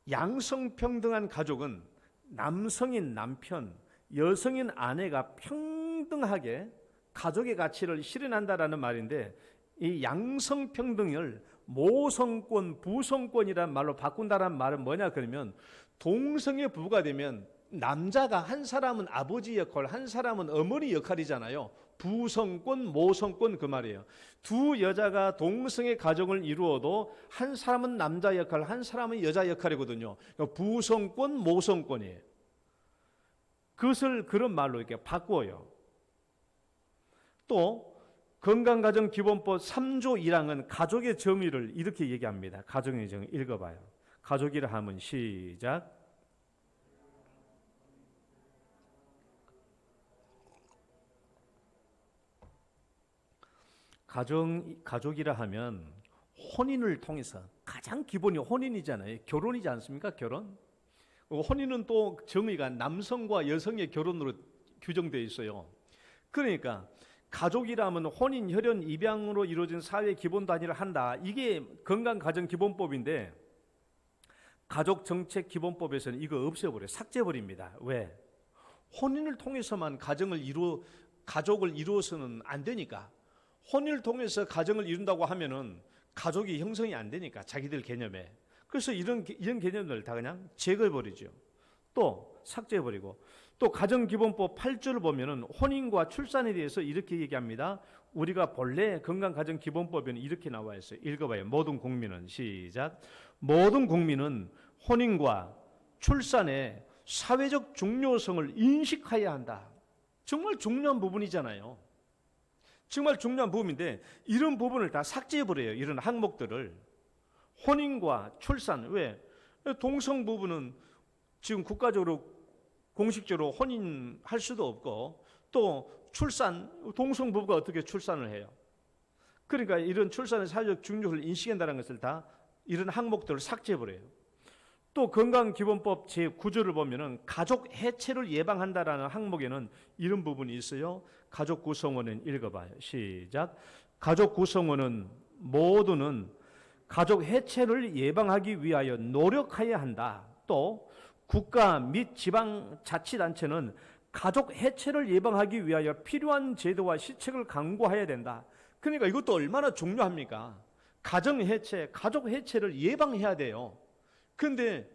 양성평등한 가족은 남성인 남편, 여성인 아내가 평등하게 가족의 가치를 실현한다라는 말인데, 이 양성평등을 모성권, 부성권이라는 말로 바꾼다는 말은 뭐냐 그러면, 동성애 부부가 되면 남자가 한 사람은 아버지 역할, 한 사람은 어머니 역할이잖아요. 부성권, 모성권 그 말이에요. 두 여자가 동성애 가정을 이루어도 한 사람은 남자 역할, 한 사람은 여자 역할이거든요. 그러니까 부성권, 모성권이에요. 그것을 그런 말로 이렇게 바꾸어요. 또 건강가정기본법 3조 1항은 가족의 정의를 이렇게 얘기합니다. 가정의 정의 읽어봐요. 가족이라 하면 시작. 가족이라 하면 혼인을 통해서 가장 기본이 혼인이잖아요. 결혼이지 않습니까? 결혼. 혼인은 또 정의가 남성과 여성의 결혼으로 규정되어 있어요. 그러니까 가족이라면 혼인, 혈연, 입양으로 이루어진 사회 기본 단위를 한다. 이게 건강가정기본법인데 가족정책기본법에서는 이거 없애버려요. 삭제해버립니다. 왜? 혼인을 통해서만 가족을 이루어서는 안 되니까. 혼인을 통해서 가정을 이룬다고 하면은 가족이 형성이 안 되니까, 자기들 개념에. 그래서 이런 개념들 다 그냥 제거해버리죠. 또 삭제해버리고, 또 가정기본법 8조를 보면은 혼인과 출산에 대해서 이렇게 얘기합니다. 우리가 본래 건강가정기본법에는 이렇게 나와 있어요. 읽어봐요. 모든 국민은 시작. 모든 국민은 혼인과 출산의 사회적 중요성을 인식해야 한다. 정말 중요한 부분이잖아요. 정말 중요한 부분인데 이런 부분을 다 삭제해버려요. 이런 항목들을. 혼인과 출산, 왜? 동성 부부는 지금 국가적으로 공식적으로 혼인할 수도 없고, 또 출산, 동성 부부가 어떻게 출산을 해요? 그러니까 이런 출산의 사회적 중요성을 인식한다는 것을 다 이런 항목들을 삭제해버려요. 또 건강기본법 제9조를 보면은 가족 해체를 예방한다라는 항목에는 이런 부분이 있어요. 가족 구성원은 읽어봐요. 시작. 가족 구성원은 모두는 가족 해체를 예방하기 위하여 노력해야 한다. 또 국가 및 지방자치단체는 가족 해체를 예방하기 위하여 필요한 제도와 시책을 강구해야 된다. 그러니까 이것도 얼마나 중요합니까? 가정 해체, 가족 해체를 예방해야 돼요. 그런데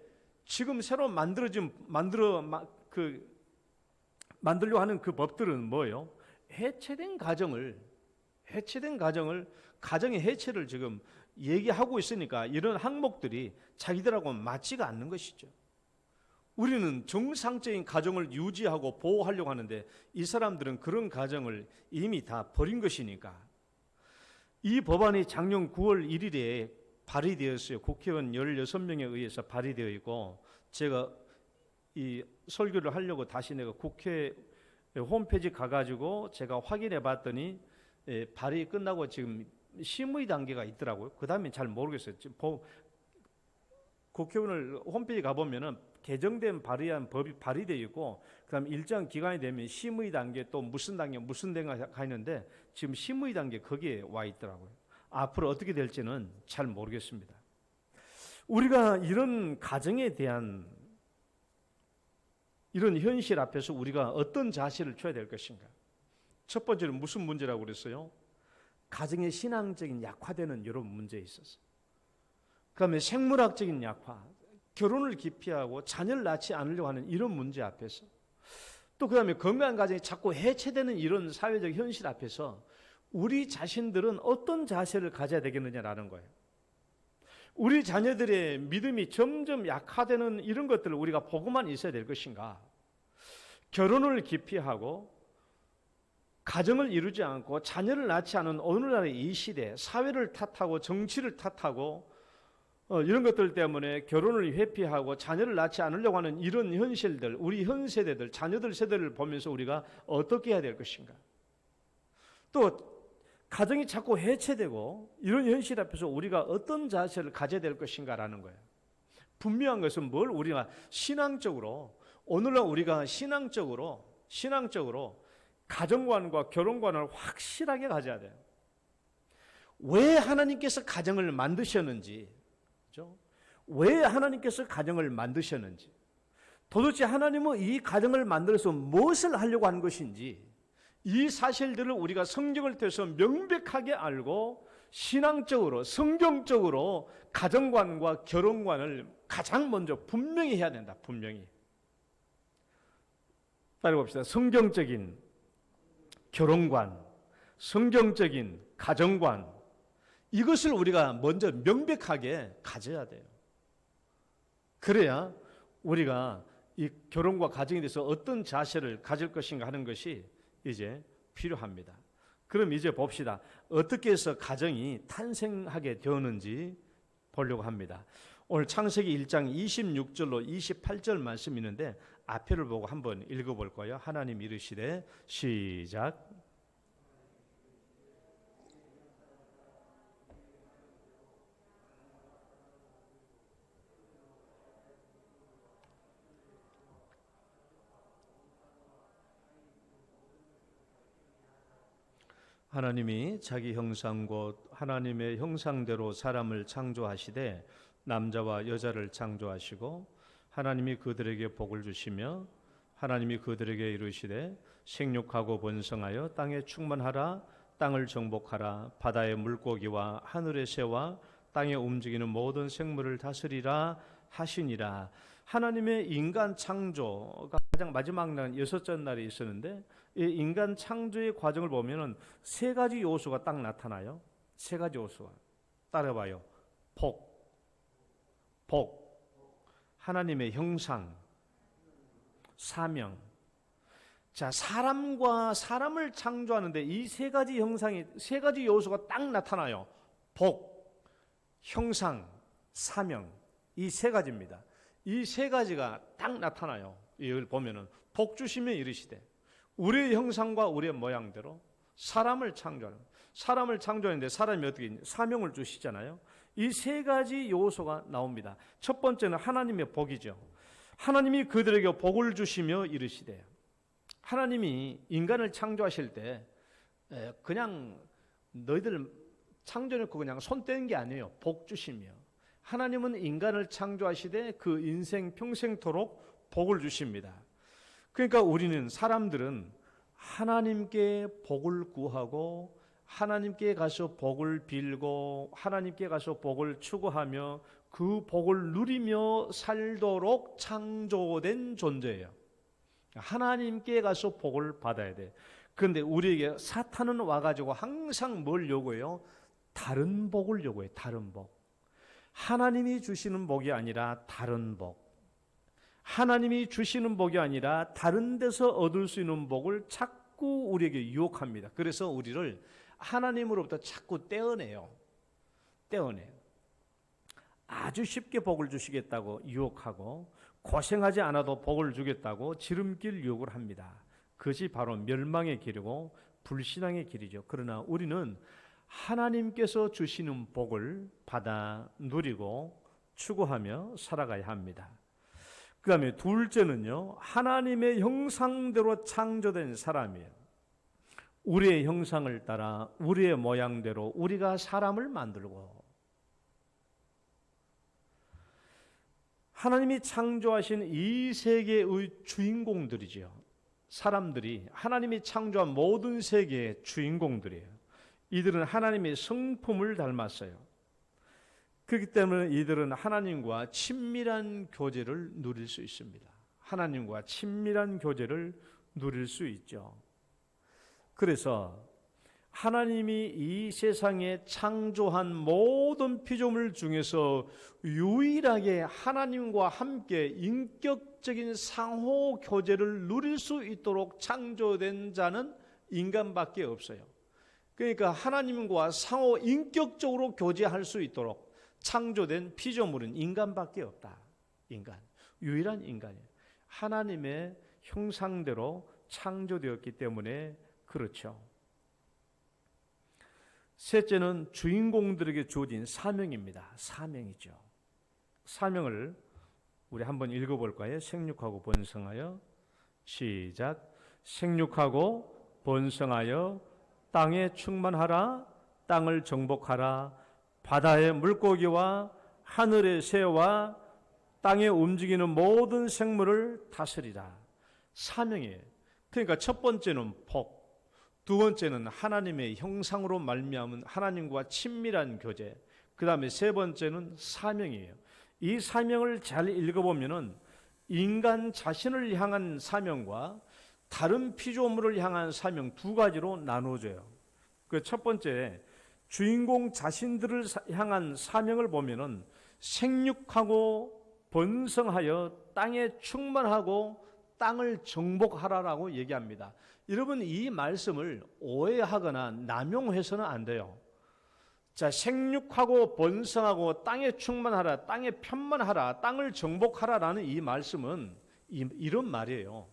지금 새로 만들려고 하는 그 법들은 뭐예요? 해체된 가정의 가정의 해체를 지금 얘기하고 있으니까 이런 항목들이 자기들하고 맞지가 않는 것이죠. 우리는 정상적인 가정을 유지하고 보호하려고 하는데 이 사람들은 그런 가정을 이미 다 버린 것이니까. 이 법안이 작년 9월 1일에 발의되었어요. 국회의원 16명에 의해서 발의되어 있고, 제가 이 설교를 하려고 다시 내가 국회 홈페이지 가가지고 제가 확인해 봤더니 발의 끝나고 지금 심의 단계가 있더라고요. 그 다음에 잘 모르겠어요. 국회의원을 홈페이지 가보면은 개정된 발의한 법이 발의되어 있고, 그 다음에 일정 기간이 되면 심의 단계, 또 무슨 단계 가 있는데 지금 심의 단계 거기에 와 있더라고요. 앞으로 어떻게 될지는 잘 모르겠습니다. 우리가 이런 가정에 대한 이런 현실 앞에서 우리가 어떤 자세를 취해야 될 것인가? 첫 번째는 무슨 문제라고 그랬어요? 가정의 신앙적인 약화되는 이런 문제에 있어서. 그다음에 생물학적인 약화, 결혼을 기피하고 자녀를 낳지 않으려고 하는 이런 문제 앞에서, 또 그다음에 건강한 가정이 자꾸 해체되는 이런 사회적 현실 앞에서 우리 자신들은 어떤 자세를 가져야 되겠느냐라는 거예요. 우리 자녀들의 믿음이 점점 약화되는 이런 것들을 우리가 보고만 있어야 될 것인가? 결혼을 기피하고 가정을 이루지 않고 자녀를 낳지 않은 오늘날의 이 시대, 사회를 탓하고 정치를 탓하고 이런 것들 때문에 결혼을 회피하고 자녀를 낳지 않으려고 하는 이런 현실들, 우리 현 세대들, 자녀들 세대를 보면서 우리가 어떻게 해야 될 것인가? 또 가정이 자꾸 해체되고 이런 현실 앞에서 우리가 어떤 자세를 가져야 될 것인가라는 거예요. 분명한 것은 뭘 우리가 신앙적으로, 오늘날 우리가 신앙적으로 가정관과 결혼관을 확실하게 가져야 돼요. 왜 하나님께서 가정을 만드셨는지, 그렇죠? 왜 하나님께서 가정을 만드셨는지, 도대체 하나님은 이 가정을 만들어서 무엇을 하려고 한 것인지, 이 사실들을 우리가 성경을 통해서 명백하게 알고 신앙적으로, 성경적으로 가정관과 결혼관을 가장 먼저 분명히 해야 된다. 분명히. 따라 봅시다. 성경적인 결혼관, 성경적인 가정관, 이것을 우리가 먼저 명백하게 가져야 돼요. 그래야 우리가 이 결혼과 가정에 대해서 어떤 자세를 가질 것인가 하는 것이 이제 필요합니다. 그럼 이제 봅시다. 어떻게 해서 가정이 탄생하게 되었는지 보려고 합니다. 오늘 창세기 1장 26절로 28절 말씀이 있는데 앞에를 보고 한번 읽어볼 거예요. 하나님 이르시되 시작. 하나님이 자기 형상 곧 하나님의 형상대로 사람을 창조하시되 남자와 여자를 창조하시고 하나님이 그들에게 복을 주시며 하나님이 그들에게 이르시되 생육하고 번성하여 땅에 충만하라 땅을 정복하라 바다의 물고기와 하늘의 새와 땅에 움직이는 모든 생물을 다스리라 하시니라. 하나님의 인간 창조가 가장 마지막 날 여섯째 날이 있었는데 이 인간 창조의 과정을 보면은 세 가지 요소가 딱 나타나요. 세 가지 요소가. 따라봐요. 복, 하나님의 형상, 사명. 자, 사람과 사람을 창조하는데 이 세 가지 형상이, 세 가지 요소가 딱 나타나요. 복, 형상, 사명. 이 세 가지입니다. 이 세 가지가 딱 나타나요. 이걸 보면은 복 주시며 이르시되 우리의 형상과 우리의 모양대로 사람을 창조하는데 사람이 어떻게 있냐? 사명을 주시잖아요. 이 세 가지 요소가 나옵니다. 첫 번째는 하나님의 복이죠. 하나님이 그들에게 복을 주시며 이르시되, 하나님이 인간을 창조하실 때 그냥 너희들 창조해놓고 그냥 손 떼는 게 아니에요. 복 주시며. 하나님은 인간을 창조하시되 그 인생 평생토록 복을 주십니다. 그러니까 우리는 사람들은 하나님께 복을 구하고 하나님께 가서 복을 빌고 하나님께 가서 복을 추구하며 그 복을 누리며 살도록 창조된 존재예요. 하나님께 가서 복을 받아야 돼. 그런데 우리에게 사탄은 와가지고 항상 뭘 요구해요? 다른 복을 요구해요. 다른 복. 하나님이 주시는 복이 아니라 다른 복. 하나님이 주시는 복이 아니라 다른 데서 얻을 수 있는 복을 자꾸 우리에게 유혹합니다. 그래서 우리를 하나님으로부터 자꾸 떼어내요. 아주 쉽게 복을 주시겠다고 유혹하고 고생하지 않아도 복을 주겠다고 지름길 유혹을 합니다. 그것이 바로 멸망의 길이고 불신앙의 길이죠. 그러나 우리는 하나님께서 주시는 복을 받아 누리고 추구하며 살아가야 합니다. 그 다음에 둘째는요, 하나님의 형상대로 창조된 사람이에요. 우리의 형상을 따라 우리의 모양대로 우리가 사람을 만들고 하나님이 창조하신 이 세계의 주인공들이죠. 사람들이 하나님이 창조한 모든 세계의 주인공들이에요. 이들은 하나님의 성품을 닮았어요. 그렇기 때문에 이들은 하나님과 친밀한 교제를 누릴 수 있습니다. 하나님과 친밀한 교제를 누릴 수 있죠. 그래서 하나님이 이 세상에 창조한 모든 피조물 중에서 유일하게 하나님과 함께 인격적인 상호 교제를 누릴 수 있도록 창조된 자는 인간밖에 없어요. 그러니까 하나님과 상호 인격적으로 교제할 수 있도록 창조된 피조물은 인간밖에 없다. 인간, 유일한 인간이에요. 하나님의 형상대로 창조되었기 때문에 그렇죠. 셋째는 주인공들에게 주어진 사명입니다. 사명이죠. 사명을 우리 한번 읽어볼까요? 생육하고 번성하여. 시작. 생육하고 번성하여 땅에 충만하라. 땅을 정복하라. 바다의 물고기와 하늘의 새와 땅에 움직이는 모든 생물을 다스리라. 사명이에요. 그러니까 첫 번째는 복, 두 번째는 하나님의 형상으로 말미암은 하나님과 친밀한 교제, 그 다음에 세 번째는 사명이에요. 이 사명을 잘 읽어보면은 인간 자신을 향한 사명과 다른 피조물을 향한 사명 두 가지로 나누어져요. 그 첫 번째 주인공 자신들을 향한 사명을 보면은 생육하고 번성하여 땅에 충만하고 땅을 정복하라라고 얘기합니다. 여러분 이 말씀을 오해하거나 남용해서는 안 돼요. 자, 생육하고 번성하고 땅에 충만하라, 땅에 편만하라, 땅을 정복하라라는 이 말씀은 이런 말이에요.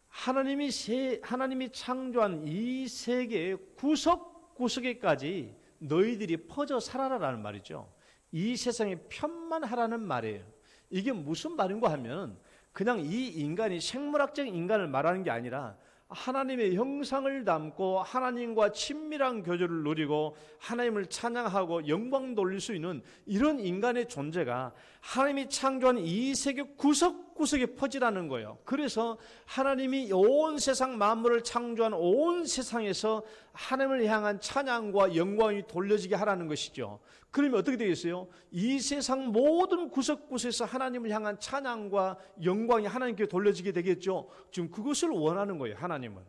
하나님이 창조한 이 세계의 구석구석에까지 너희들이 퍼져 살아라라는 말이죠. 이 세상에 편만하라는 말이에요. 이게 무슨 말인가 하면 그냥 이 인간이 생물학적 인간을 말하는 게 아니라 하나님의 형상을 담고 하나님과 친밀한 교제를 누리고 하나님을 찬양하고 영광 돌릴 수 있는 이런 인간의 존재가 하나님이 창조한 이 세계 구석구석에 퍼지라는 거예요. 그래서 하나님이 온 세상 만물을 창조한 온 세상에서 하나님을 향한 찬양과 영광이 돌려지게 하라는 것이죠. 그러면 어떻게 되겠어요? 이 세상 모든 구석구석에서 하나님을 향한 찬양과 영광이 하나님께 돌려지게 되겠죠. 지금 그것을 원하는 거예요, 하나님은.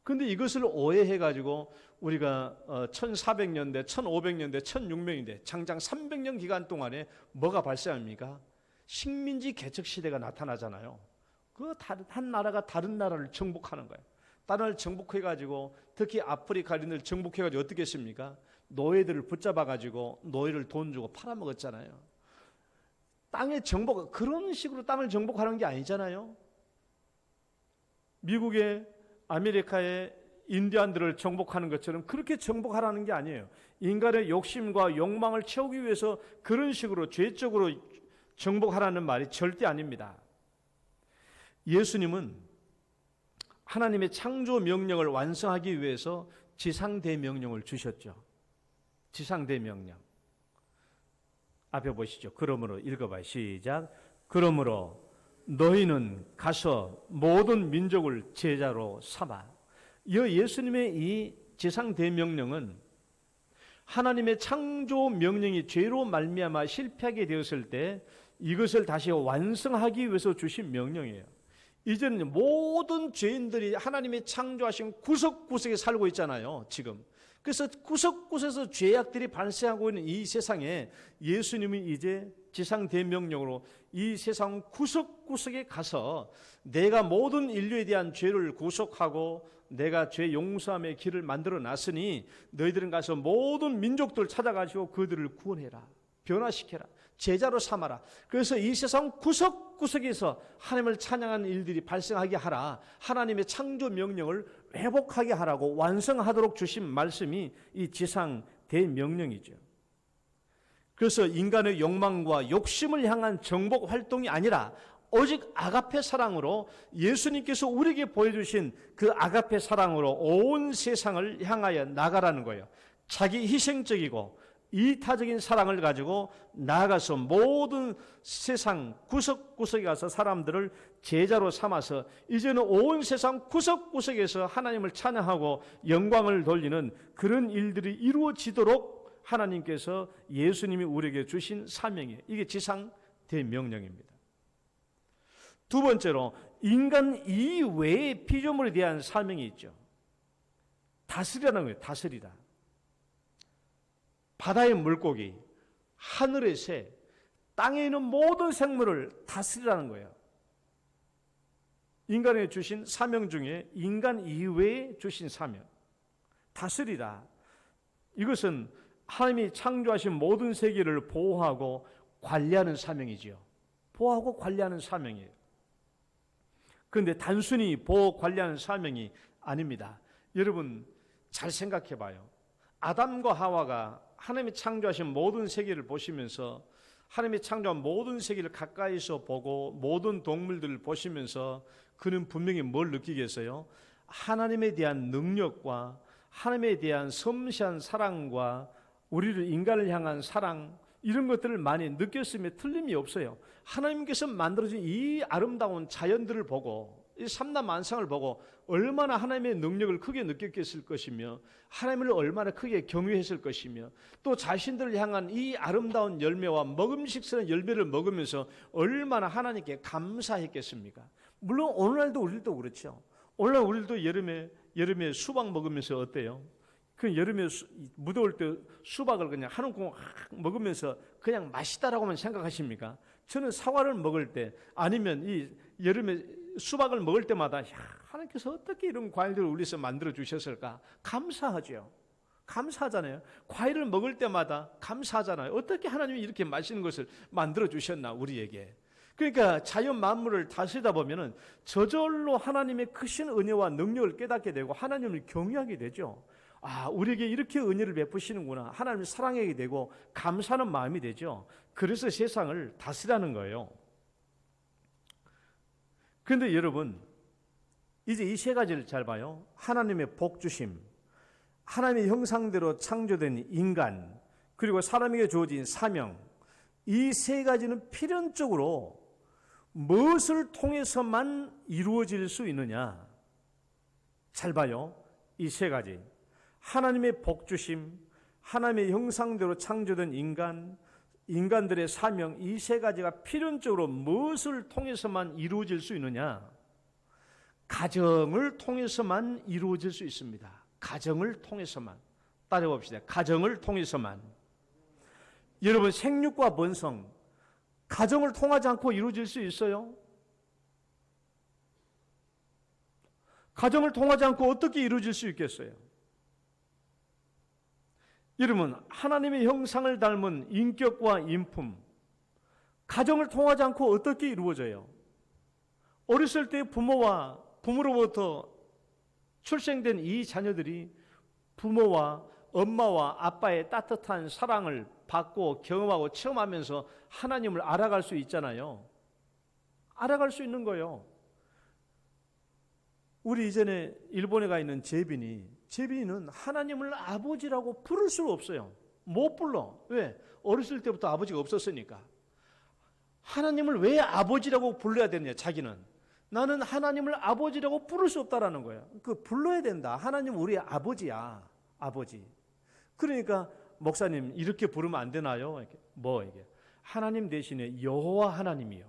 그런데 이것을 오해해가지고 우리가 1400년대, 1500년대, 1600년대 장장 300년 기간 동안에 뭐가 발생합니까? 식민지 개척 시대가 나타나잖아요. 그 한 나라가 다른 나라를 정복하는 거예요. 다른 나라를 정복해가지고 특히 아프리카인들 정복해가지고 어떻게 했습니까? 노예들을 붙잡아가지고 노예를 돈 주고 팔아먹었잖아요. 땅의 정복, 그런 식으로 땅을 정복하는 게 아니잖아요. 미국의 아메리카의 인디안들을 정복하는 것처럼 그렇게 정복하라는 게 아니에요. 인간의 욕심과 욕망을 채우기 위해서 그런 식으로 죄적으로 정복하라는 말이 절대 아닙니다. 예수님은 하나님의 창조 명령을 완성하기 위해서 지상대명령을 주셨죠. 지상대명령. 앞에 보시죠. 그러므로 읽어봐요. 시작. 그러므로 너희는 가서 모든 민족을 제자로 삼아. 예수님의 이 지상대명령은 하나님의 창조 명령이 죄로 말미암아 실패하게 되었을 때 이것을 다시 완성하기 위해서 주신 명령이에요. 이제는 모든 죄인들이 하나님이 창조하신 구석구석에 살고 있잖아요, 지금. 그래서 구석구석에서 죄악들이 발생하고 있는 이 세상에 예수님이 이제 지상대명령으로 이 세상 구석구석에 가서 내가 모든 인류에 대한 죄를 구속하고 내가 죄 용서함의 길을 만들어 놨으니 너희들은 가서 모든 민족들 찾아가시고 그들을 구원해라, 변화시켜라, 제자로 삼아라. 그래서 이 세상 구석구석에서 하나님을 찬양하는 일들이 발생하게 하라. 하나님의 창조 명령을 회복하게 하라고 완성하도록 주신 말씀이 이 지상 대명령이죠. 그래서 인간의 욕망과 욕심을 향한 정복 활동이 아니라 오직 아가페 사랑으로 예수님께서 우리에게 보여주신 그 아가페 사랑으로 온 세상을 향하여 나가라는 거예요. 자기 희생적이고 이타적인 사랑을 가지고 나아가서 모든 세상 구석구석에 가서 사람들을 제자로 삼아서 이제는 온 세상 구석구석에서 하나님을 찬양하고 영광을 돌리는 그런 일들이 이루어지도록 하나님께서 예수님이 우리에게 주신 사명이에요. 이게 지상 대명령입니다. 두 번째로 인간 이외의 피조물에 대한 사명이 있죠. 다스리라는 거예요. 다스리라. 바다의 물고기, 하늘의 새, 땅에 있는 모든 생물을 다스리라는 거예요. 인간에게 주신 사명 중에 인간 이외에 주신 사명. 다스리라. 이것은 하나님이 창조하신 모든 세계를 보호하고 관리하는 사명이지요. 보호하고 관리하는 사명이에요. 그런데 단순히 보호 관리하는 사명이 아닙니다. 여러분 잘 생각해 봐요. 아담과 하와가 하나님이 창조하신 모든 세계를 보시면서, 하나님이 창조한 모든 세계를 가까이서 보고 모든 동물들을 보시면서 그는 분명히 뭘 느끼겠어요? 하나님에 대한 능력과 하나님에 대한 섬세한 사랑과 우리를 인간을 향한 사랑, 이런 것들을 많이 느꼈음에 틀림이 없어요. 하나님께서 만들어진 이 아름다운 자연들을 보고, 이 삼라만상을 보고 얼마나 하나님의 능력을 크게 느꼈겠을 것이며, 하나님을 얼마나 크게 경외했을 것이며, 또 자신들을 향한 이 아름다운 열매와 먹음직스러운 열매를 먹으면서 얼마나 하나님께 감사했겠습니까? 물론 오늘날도 우리도 그렇죠. 오늘날 우리도 여름에 수박 먹으면서 어때요? 그 여름에 무더울 때 수박을 그냥 한 움큼 먹으면서 그냥 맛있다라고만 생각하십니까? 저는 사과를 먹을 때, 아니면 이 여름에 수박을 먹을 때마다 하나님께서 어떻게 이런 과일들을 우리에서 만들어 주셨을까? 감사하죠. 감사하잖아요. 과일을 먹을 때마다 감사하잖아요. 어떻게 하나님이 이렇게 맛있는 것을 만들어 주셨나 우리에게. 그러니까 자연 만물을 다스리다 보면은 저절로 하나님의 크신 은혜와 능력을 깨닫게 되고 하나님을 경외하게 되죠. 아, 우리에게 이렇게 은혜를 베푸시는구나. 하나님을 사랑하게 되고 감사하는 마음이 되죠. 그래서 세상을 다스리라는 거예요. 그런데 여러분, 이제 이 세 가지를 잘 봐요. 하나님의 복주심, 하나님의 형상대로 창조된 인간, 그리고 사람에게 주어진 사명, 이 세 가지는 필연적으로 무엇을 통해서만 이루어질 수 있느냐? 잘 봐요. 이 세 가지. 하나님의 복주심, 하나님의 형상대로 창조된 인간, 인간들의 사명, 이 세 가지가 필연적으로 무엇을 통해서만 이루어질 수 있느냐? 가정을 통해서만 이루어질 수 있습니다. 가정을 통해서만. 따라봅시다. 가정을 통해서만. 여러분, 생육과 번성, 가정을 통하지 않고 이루어질 수 있어요? 가정을 통하지 않고 어떻게 이루어질 수 있겠어요? 여러분, 하나님의 형상을 닮은 인격과 인품, 가정을 통하지 않고 어떻게 이루어져요? 어렸을 때 부모로부터 출생된 이 자녀들이 부모와 엄마와 아빠의 따뜻한 사랑을 받고 경험하고 체험하면서 하나님을 알아갈 수 있잖아요. 알아갈 수 있는 거예요. 우리 이전에 일본에 가 있는 제빈이는 하나님을 아버지라고 부를 수가 없어요. 못 불러. 왜? 어렸을 때부터 아버지가 없었으니까. 하나님을 왜 아버지라고 불러야 되느냐, 자기는. 나는 하나님을 아버지라고 부를 수 없다라는 거예요. 그 불러야 된다. 하나님 우리의 아버지야. 아버지. 그러니까 목사님 이렇게 부르면 안 되나요? 이게 하나님 대신에 여호와 하나님이요.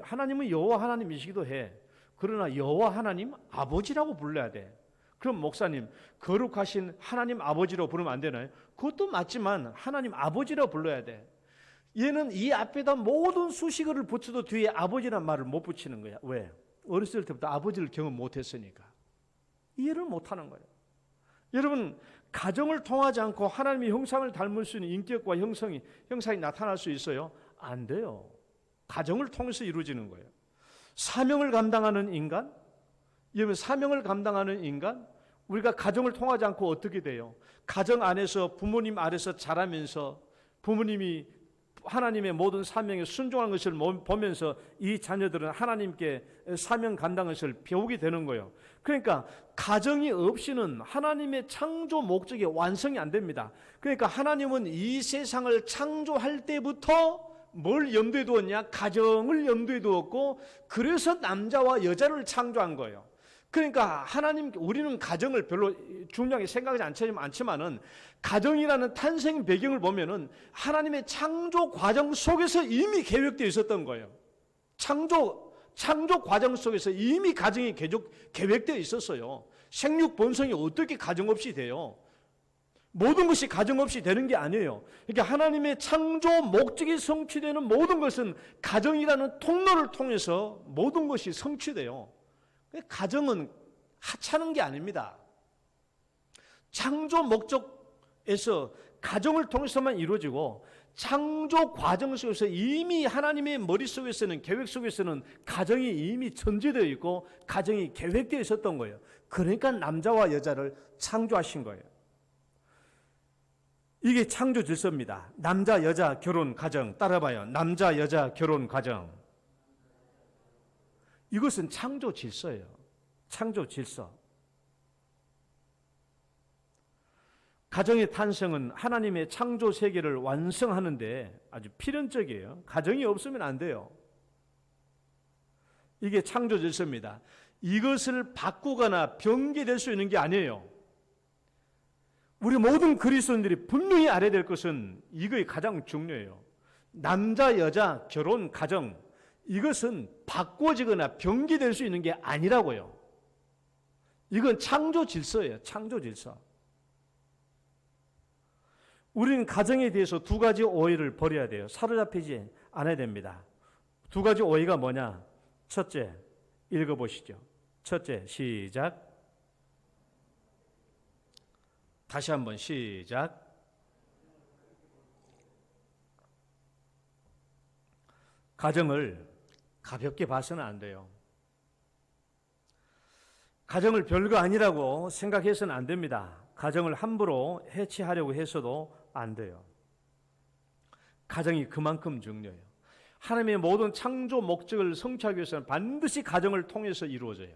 하나님은 여호와 하나님이시기도 해. 그러나 여호와 하나님 아버지라고 불러야 돼. 그럼 목사님 거룩하신 하나님 아버지로 부르면 안 되나요? 그것도 맞지만 하나님 아버지라고 불러야 돼. 얘는 이 앞에다 모든 수식어를 붙여도 뒤에 아버지란 말을 못 붙이는 거야. 왜? 어렸을 때부터 아버지를 경험 못했으니까. 이해를 못하는 거예요. 여러분, 가정을 통하지 않고 하나님의 형상을 닮을 수 있는 인격과 형상이 나타날 수 있어요? 안 돼요. 가정을 통해서 이루어지는 거예요. 사명을 감당하는 인간, 여러분 사명을 감당하는 인간, 우리가 가정을 통하지 않고 어떻게 돼요? 가정 안에서 부모님 아래서 자라면서 부모님이 하나님의 모든 사명에 순종하는 것을 보면서 이 자녀들은 하나님께 사명 감당하는 것을 배우게 되는 거예요. 그러니까 가정이 없이는 하나님의 창조 목적이 완성이 안 됩니다. 그러니까 하나님은 이 세상을 창조할 때부터 뭘 염두에 두었냐? 가정을 염두에 두었고, 그래서 남자와 여자를 창조한 거예요. 그러니까 우리는 가정을 별로 중요하게 생각하지 않지만은 가정이라는 탄생 배경을 보면은 하나님의 창조 과정 속에서 이미 계획되어 있었던 거예요. 창조 과정 속에서 이미 가정이 계획되어 있었어요. 생육 번성이 어떻게 가정 없이 돼요? 모든 것이 가정 없이 되는 게 아니에요. 그러니까 하나님의 창조 목적이 성취되는 모든 것은 가정이라는 통로를 통해서 모든 것이 성취돼요. 가정은 하찮은 게 아닙니다. 창조 목적에서 가정을 통해서만 이루어지고 창조 과정 속에서 이미 하나님의 머릿속에서는 계획 속에서는 가정이 이미 전제되어 있고 가정이 계획되어 있었던 거예요. 그러니까 남자와 여자를 창조하신 거예요. 이게 창조 질서입니다. 남자 여자 결혼 가정 따라봐요. 남자 여자 결혼 가정. 이것은 창조 질서예요. 창조 질서. 가정의 탄생은 하나님의 창조 세계를 완성하는데 아주 필연적이에요. 가정이 없으면 안 돼요. 이게 창조 질서입니다. 이것을 바꾸거나 변개될 수 있는 게 아니에요. 우리 모든 그리스도인들이 분명히 알아야 될 것은 이것이 가장 중요해요. 남자 여자 결혼 가정, 이것은 바꿔지거나 변개될 수 있는 게 아니라고요. 이건 창조 질서예요. 창조 질서. 우리는 가정에 대해서 두 가지 오해를 버려야 돼요. 사로잡히지 않아야 됩니다. 두 가지 오해가 뭐냐? 첫째, 읽어보시죠. 첫째, 시작. 다시 한번 시작. 가정을 가볍게 봐서는 안 돼요. 가정을 별거 아니라고 생각해서는 안 됩니다. 가정을 함부로 해치하려고 해서도 안 돼요. 가정이 그만큼 중요해요. 하나님의 모든 창조 목적을 성취하기 위해서는 반드시 가정을 통해서 이루어져요.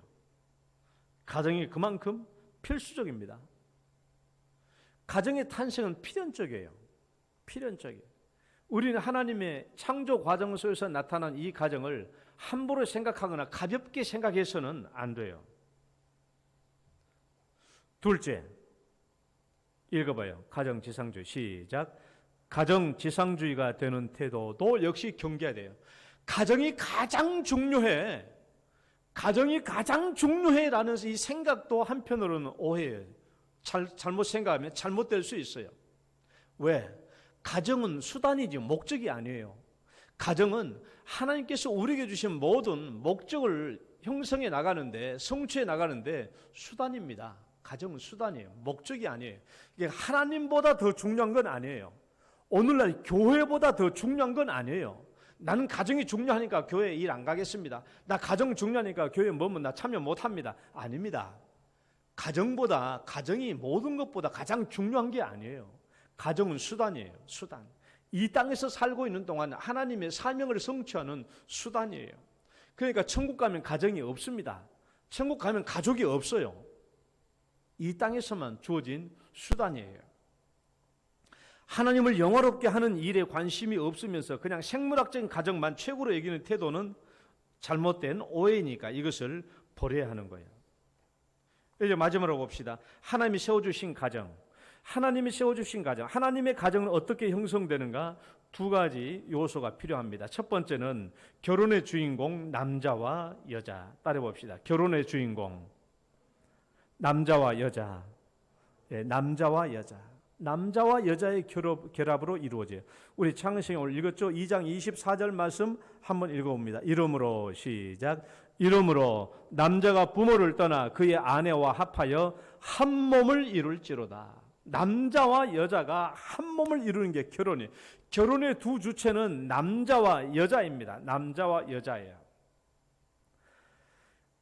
가정이 그만큼 필수적입니다. 가정의 탄생은 필연적이에요. 필연적이에요. 우리는 하나님의 창조 과정 속에서 나타난 이 가정을 함부로 생각하거나 가볍게 생각해서는 안 돼요. 둘째, 읽어봐요. 가정지상주의 시작. 가정지상주의가 되는 태도도 역시 경계해야 돼요. 가정이 가장 중요해. 가정이 가장 중요해라는 이 생각도 한편으로는 오해예요. 잘못 생각하면 잘못될 수 있어요. 왜? 가정은 수단이지 목적이 아니에요. 가정은 하나님께서 우리에게 주신 모든 목적을 형성해 나가는데, 성취해 나가는데 수단입니다. 가정은 수단이에요. 목적이 아니에요. 이게 하나님보다 더 중요한 건 아니에요. 오늘날 교회보다 더 중요한 건 아니에요. 나는 가정이 중요하니까 교회 일 안 가겠습니다. 나 가정 중요하니까 교회 뭐면 나 참여 못 합니다. 아닙니다. 가정이 모든 것보다 가장 중요한 게 아니에요. 가정은 수단이에요. 수단. 이 땅에서 살고 있는 동안 하나님의 사명을 성취하는 수단이에요. 그러니까 천국 가면 가정이 없습니다. 천국 가면 가족이 없어요. 이 땅에서만 주어진 수단이에요. 하나님을 영화롭게 하는 일에 관심이 없으면서 그냥 생물학적인 가정만 최고로 여기는 태도는 잘못된 오해니까 이것을 버려야 하는 거예요. 이제 마지막으로 봅시다. 하나님이 세워주신 가정. 하나님이 세워주신 가정. 하나님의 가정은 어떻게 형성되는가? 두 가지 요소가 필요합니다. 첫 번째는 결혼의 주인공 남자와 여자. 따라봅시다. 결혼의 주인공 남자와 여자. 예, 남자와 여자. 남자와 여자의 결합으로 이루어져요. 우리 창세기 오늘 읽었죠? 2장 24절 말씀 한번 읽어봅니다. 이러므로 시작. 이러므로 남자가 부모를 떠나 그의 아내와 합하여 한 몸을 이룰지로다. 남자와 여자가 한 몸을 이루는 게 결혼이에요. 결혼의 두 주체는 남자와 여자입니다. 남자와 여자예요.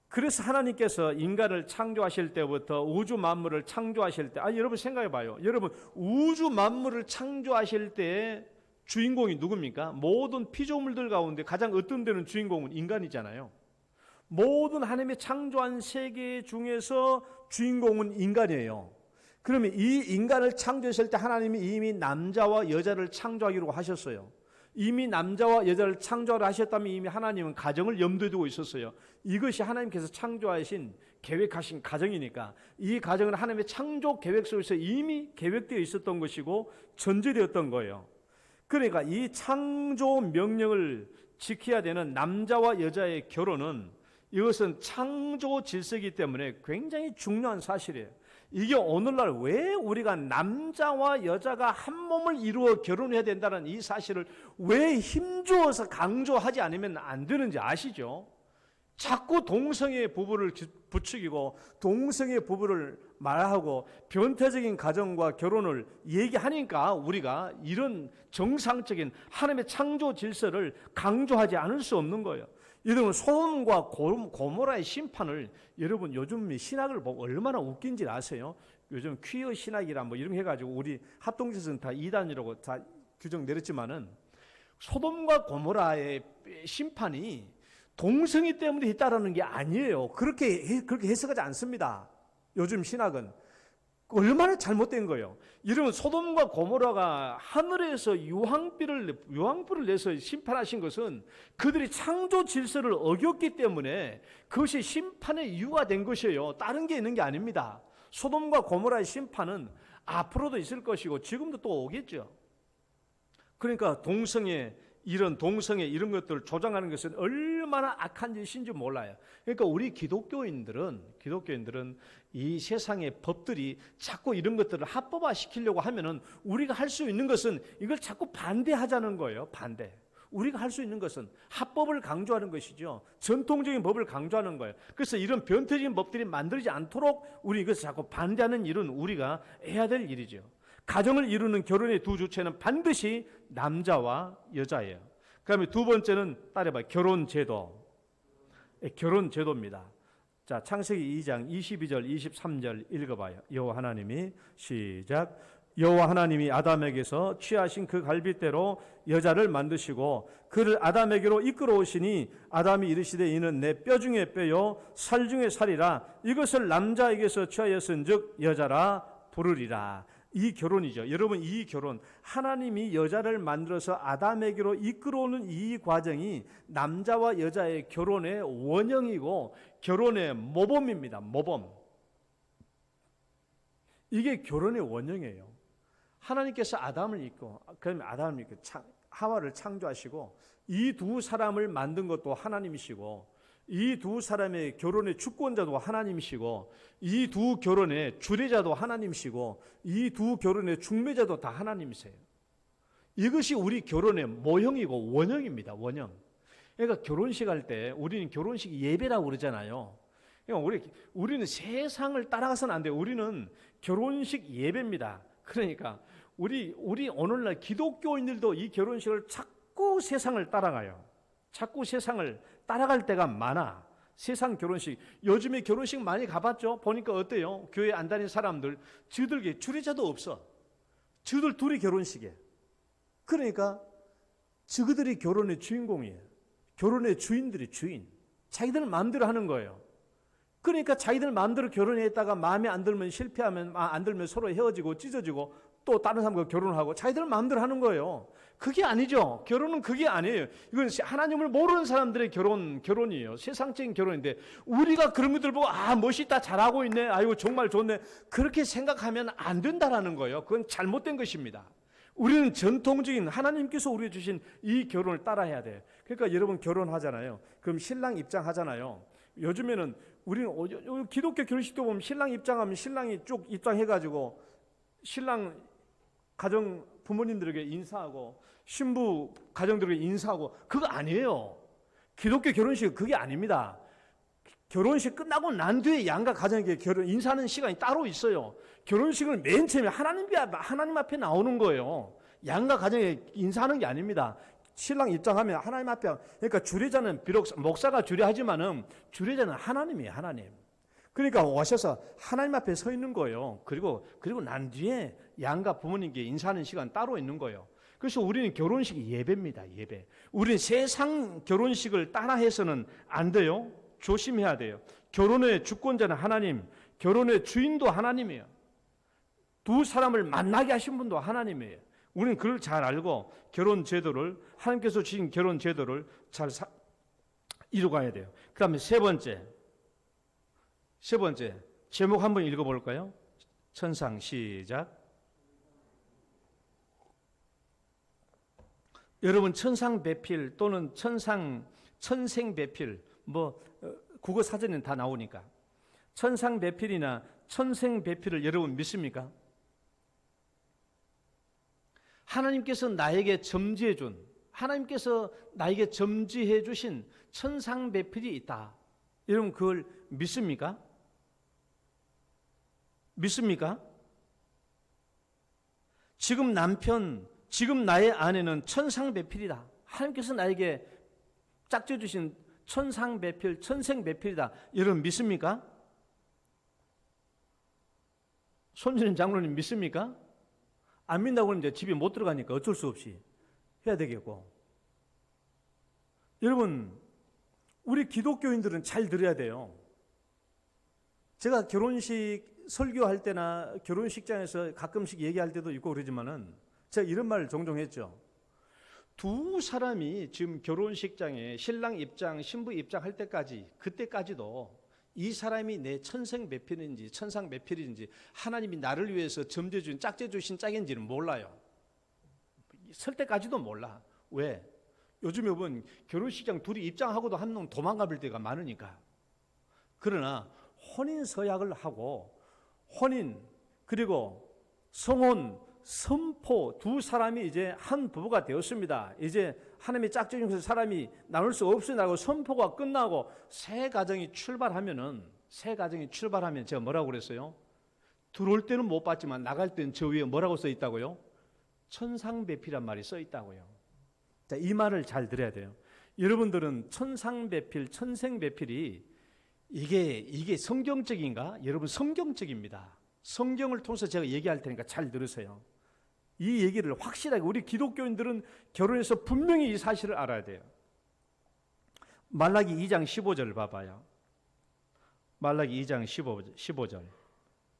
그래서 하나님께서 인간을 창조하실 때부터 우주 만물을 창조하실 때, 여러분 생각해 봐요. 여러분 우주 만물을 창조하실 때 주인공이 누굽니까? 모든 피조물들 가운데 가장 으뜸되는 주인공은 인간이잖아요. 모든 하나님의 창조한 세계 중에서 주인공은 인간이에요. 그러면 이 인간을 창조하실 때 하나님이 이미 남자와 여자를 창조하기로 하셨어요. 이미 남자와 여자를 창조하려 하셨다면 이미 하나님은 가정을 염두에 두고 있었어요. 이것이 하나님께서 창조하신 계획하신 가정이니까 이 가정은 하나님의 창조 계획 속에서 이미 계획되어 있었던 것이고 전제되었던 거예요. 그러니까 이 창조 명령을 지켜야 되는 남자와 여자의 결혼은 이것은 창조 질서이기 때문에 굉장히 중요한 사실이에요. 이게 오늘날 왜 우리가 남자와 여자가 한 몸을 이루어 결혼해야 된다는 이 사실을 왜 힘주어서 강조하지 않으면 안 되는지 아시죠? 자꾸 동성애 부부를 부추기고 동성애 부부를 말하고 변태적인 가정과 결혼을 얘기하니까 우리가 이런 정상적인 하나님의 창조 질서를 강조하지 않을 수 없는 거예요. 여러분, 소돔과 고모라의 심판을 여러분 요즘 신학을 보고 얼마나 웃긴지 아세요? 요즘 퀴어 신학이라 뭐 이런 거 해가지고 우리 합동체에서는 다 이단이라고 다 규정 내렸지만은 소돔과 고모라의 심판이 동성애 때문에 했다라는 게 아니에요. 그렇게 해석하지 않습니다. 요즘 신학은 얼마나 잘못된 거예요. 여러분, 소돔과 고모라가 하늘에서 유황불을 내서 심판하신 것은 그들이 창조 질서를 어겼기 때문에 그것이 심판의 이유가 된 것이에요. 다른 게 있는 게 아닙니다. 소돔과 고모라의 심판은 앞으로도 있을 것이고 지금도 또 오겠죠. 그러니까 동성애 이런 것들을 조장하는 것은 얼마나 악한 짓인지 몰라요. 그러니까 우리 기독교인들은 이 세상의 법들이 자꾸 이런 것들을 합법화시키려고 하면은 우리가 할 수 있는 것은 이걸 자꾸 반대하자는 거예요. 반대. 우리가 할 수 있는 것은 합법을 강조하는 것이죠. 전통적인 법을 강조하는 거예요. 그래서 이런 변태적인 법들이 만들어지지 않도록 우리 이것을 자꾸 반대하는 일은 우리가 해야 될 일이죠. 가정을 이루는 결혼의 두 주체는 반드시 남자와 여자예요. 그다음에 두 번째는 따라해봐요. 결혼제도. 결혼제도입니다. 자, 창세기 2장 22절 23절 읽어봐요. 여호와 하나님이 시작. 여호와 하나님이 아담에게서 취하신 그 갈빗대로 여자를 만드시고 그를 아담에게로 이끌어오시니 아담이 이르시되 이는 내 뼈 중에 뼈요 살 중에 살이라 이것을 남자에게서 취하였은즉 여자라 부르리라. 이 결혼이죠. 여러분, 이 결혼, 하나님이 여자를 만들어서 아담에게로 이끌어오는 이 과정이 남자와 여자의 결혼의 원형이고 결혼의 모범입니다. 모범. 이게 결혼의 원형이에요. 하나님께서 아담을 입고 그다음에 아담을 입고 하와를 창조하시고 이 두 사람을 만든 것도 하나님이시고 이 두 사람의 결혼의 주권자도 하나님이시고 이 두 결혼의 주례자도 하나님이시고 이 두 결혼의 중매자도 다 하나님이세요. 이것이 우리 결혼의 모형이고 원형입니다. 원형. 그러니까 결혼식 할 때 우리는 결혼식 예배라고 그러잖아요. 그러니까 우리는 세상을 따라가서는 안 돼요. 우리는 결혼식 예배입니다. 그러니까 우리 오늘날 기독교인들도 이 결혼식을 자꾸 세상을 따라가요. 자꾸 세상을 따라갈 때가 많아. 세상 결혼식. 요즘에 결혼식 많이 가봤죠? 보니까 어때요? 교회 안 다니는 사람들 저들에게 주례자도 없어. 저들 둘이 결혼식에. 그러니까 저들이 결혼의 주인공이에요. 결혼의 주인들이 주인. 자기들 마음대로 하는 거예요. 그러니까 자기들 마음대로 결혼했다가 마음에 안 들면 실패하면 안 들면 서로 헤어지고 찢어지고 또 다른 사람과 결혼하고 자기들 마음대로 하는 거예요. 그게 아니죠. 결혼은 그게 아니에요. 이건 하나님을 모르는 사람들의 결혼이에요. 세상적인 결혼인데 우리가 그런 것들 보고 멋있다, 잘하고 있네, 아이고 정말 좋네, 그렇게 생각하면 안 된다라는 거예요. 그건 잘못된 것입니다. 우리는 전통적인 하나님께서 우리에게 주신 이 결혼을 따라해야 돼요. 그러니까 여러분 결혼하잖아요. 그럼 신랑 입장하잖아요. 요즘에는 우리는 기독교 결혼식도 보면 신랑 입장하면 신랑이 쭉 입장해가지고 신랑 가정 부모님들에게 인사하고 신부 가정들에게 인사하고 그거 아니에요. 기독교 결혼식은 그게 아닙니다. 결혼식 끝나고 난 뒤에 양가 가정에게 인사하는 시간이 따로 있어요. 결혼식을 맨 처음에 하나님 앞에 나오는 거예요. 양가 가정에 인사하는 게 아닙니다. 신랑 입장하면 하나님 앞에, 그러니까 주례자는 비록 목사가 주례하지만은 주례자는 하나님이에요. 하나님. 그러니까 오셔서 하나님 앞에 서 있는 거예요. 그리고 난 뒤에 양가 부모님께 인사하는 시간 따로 있는 거예요. 그래서 우리는 결혼식이 예배입니다. 예배. 우리는 세상 결혼식을 따라해서는 안 돼요. 조심해야 돼요. 결혼의 주권자는 하나님, 결혼의 주인도 하나님이에요. 두 사람을 만나게 하신 분도 하나님이에요. 우리는 그걸 잘 알고 결혼 제도를, 하나님께서 주신 결혼 제도를 잘 이루어가야 돼요. 그 다음에 세 번째 제목 한번 읽어볼까요? 천상 시작. 여러분 천상 배필 또는 천생 배필 국어 사전에는 다 나오니까 천상 배필이나 천생 배필을 여러분 믿습니까? 하나님께서 나에게 하나님께서 나에게 점지해 주신 천상 배필이 있다. 여러분 그걸 믿습니까? 믿습니까? 지금 남편, 지금 나의 아내는 천상배필이다. 하나님께서 나에게 짝져 주신 천상배필, 천생배필이다. 여러분 믿습니까? 손준현 장로님 믿습니까? 안 믿는다고 하면 이제 집에 못 들어가니까 어쩔 수 없이 해야 되겠고. 여러분, 우리 기독교인들은 잘 들어야 돼요. 제가 결혼식 설교할 때나 결혼식장에서 가끔씩 얘기할 때도 있고 그러지만은 제가 이런 말을 종종 했죠. 두 사람이 지금 결혼식장에 신랑 입장, 신부 입장 할 때까지, 그때까지도 이 사람이 내 천생 배필인지 천상 배필인지 하나님이 나를 위해서 점재주신 짝재주신 짝인지는 몰라요. 설 때까지도 몰라. 왜? 요즘 여러분 결혼식장 둘이 입장하고도 한 명 도망가볼 때가 많으니까. 그러나 혼인 서약을 하고 혼인 그리고 성혼 선포 두 사람이 이제 한 부부가 되었습니다. 이제 하나님의 짝짓는 사람이 나눌 수 없으라고 선포가 끝나고 새 가정이 출발하면 제가 뭐라고 그랬어요? 들어올 때는 못 봤지만 나갈 때는 저 위에 뭐라고 써 있다고요? 천상배필이란 말이 써 있다고요. 자, 이 말을 잘 들어야 돼요. 여러분들은 천상배필, 천생배필이 이게 성경적인가? 여러분 성경적입니다. 성경을 통해서 제가 얘기할 테니까 잘 들으세요. 이 얘기를 확실하게 우리 기독교인들은 결혼해서 분명히 이 사실을 알아야 돼요. 말라기 2장 15절 봐봐요. 말라기 2장 15절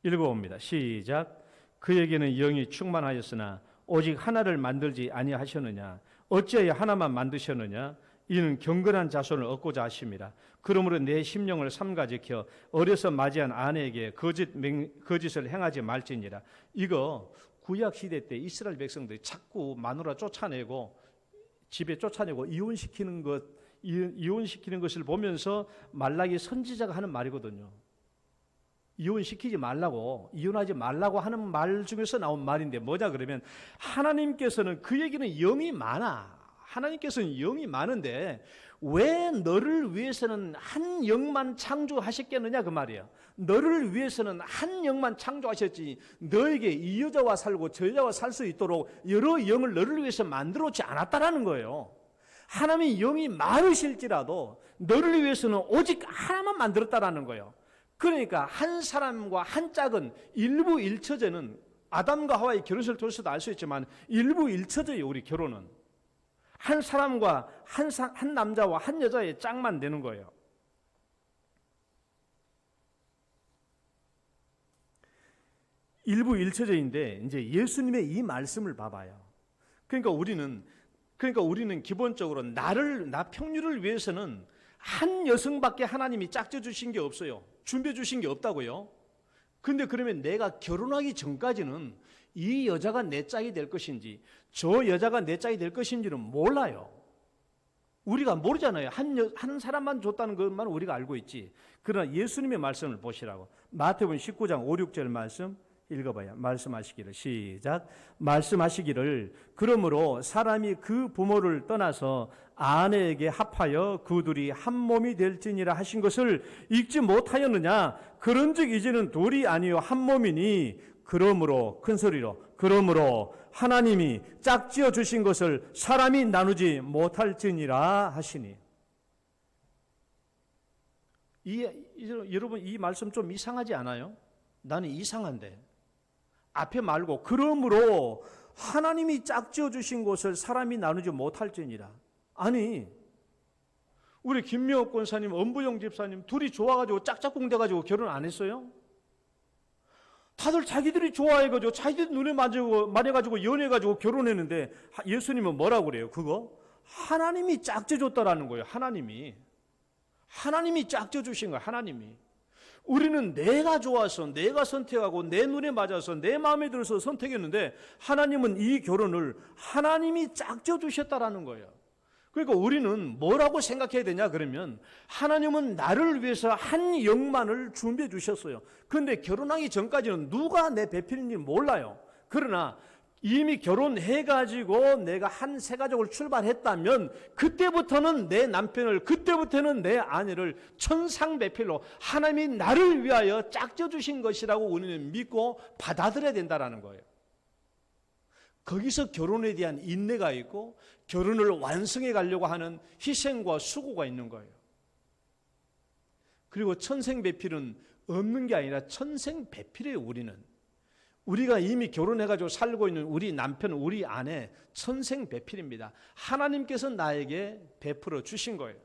읽어봅니다. 시작. 그에게는 영이 충만하였으나 오직 하나를 만들지 아니하셨느냐? 어찌하여 하나만 만드셨느냐? 이는 경건한 자손을 얻고자 하심이라. 그러므로 내 심령을 삼가지켜 어려서 맞이한 아내에게 거짓을 행하지 말지니라. 이거 구약 시대 때 이스라엘 백성들이 자꾸 마누라 쫓아내고 집에 쫓아내고 이혼시키는 것을 보면서 말라기 선지자가 하는 말이거든요. 이혼시키지 말라고, 이혼하지 말라고 하는 말 중에서 나온 말인데 뭐냐 그러면 하나님께서는 그에게는 영이 많아. 하나님께서는 영이 많은데 왜 너를 위해서는 한 영만 창조하셨겠느냐 그 말이야. 너를 위해서는 한 영만 창조하셨지 너에게 이 여자와 살고 저 여자와 살 수 있도록 여러 영을 너를 위해서 만들어놓지 않았다라는 거예요. 하나님이 영이 많으실지라도 너를 위해서는 오직 하나만 만들었다라는 거예요. 그러니까 한 사람과 한 짝은 일부 일처제는 아담과 하와의 결혼을 통해서도 알 수 있지만 일부 일처제예요. 우리 결혼은 한 사람과 한 남자와 한 여자의 짝만 되는 거예요. 일부 일처제인데 이제 예수님의 이 말씀을 봐봐요. 그러니까 우리는 기본적으로 나 평류를 위해서는 한 여성밖에 하나님이 짝져 주신 게 없어요. 준비해 주신 게 없다고요. 근데 그러면 내가 결혼하기 전까지는 이 여자가 내 짝이 될 것인지 저 여자가 내 짝이 될 것인지는 몰라요. 우리가 모르잖아요. 한 사람만 줬다는 것만 우리가 알고 있지. 그러나 예수님의 말씀을 보시라고. 마태복음 19장 5, 6절 말씀 읽어봐요. 말씀하시기를 시작. 말씀하시기를 그러므로 사람이 그 부모를 떠나서 아내에게 합하여 그 둘이 한 몸이 될지니라 하신 것을 읽지 못하였느냐? 그런즉 이제는 둘이 아니요 한 몸이니 그러므로 큰 소리로 그러므로 하나님이 짝지어 주신 것을 사람이 나누지 못할지니라 하시니. 여러분 이 말씀 좀 이상하지 않아요? 나는 이상한데. 앞에 말고 그러므로 하나님이 짝지어 주신 것을 사람이 나누지 못할지니라. 아니 우리 김명옥 권사님, 엄부영 집사님 둘이 좋아가지고 짝짝꿍 돼가지고 결혼 안 했어요? 다들 자기들이 좋아해가지고 자기들 눈에 맞아가지고 연애해가지고 결혼했는데 예수님은 뭐라고 그래요? 그거 하나님이 짝져 줬다라는 거예요. 하나님이 짝져 주신 거예요. 하나님이. 우리는 내가 좋아서 내가 선택하고 내 눈에 맞아서 내 마음에 들어서 선택했는데 하나님은 이 결혼을 하나님이 짝져 주셨다라는 거예요. 그러니까 우리는 뭐라고 생각해야 되냐 그러면 하나님은 나를 위해서 한 영만을 준비해 주셨어요. 그런데 결혼하기 전까지는 누가 내 배필인지 몰라요. 그러나 이미 결혼해가지고 내가 한 새 가족을 출발했다면 그때부터는 내 남편을, 그때부터는 내 아내를 천상배필로 하나님이 나를 위하여 짝져 주신 것이라고 우리는 믿고 받아들여야 된다는 거예요. 거기서 결혼에 대한 인내가 있고 결혼을 완성해 가려고 하는 희생과 수고가 있는 거예요. 그리고 천생배필은 없는 게 아니라 천생배필이에요. 우리가 이미 결혼해가지고 살고 있는 우리 남편, 우리 아내 천생배필입니다. 하나님께서 나에게 베풀어 주신 거예요.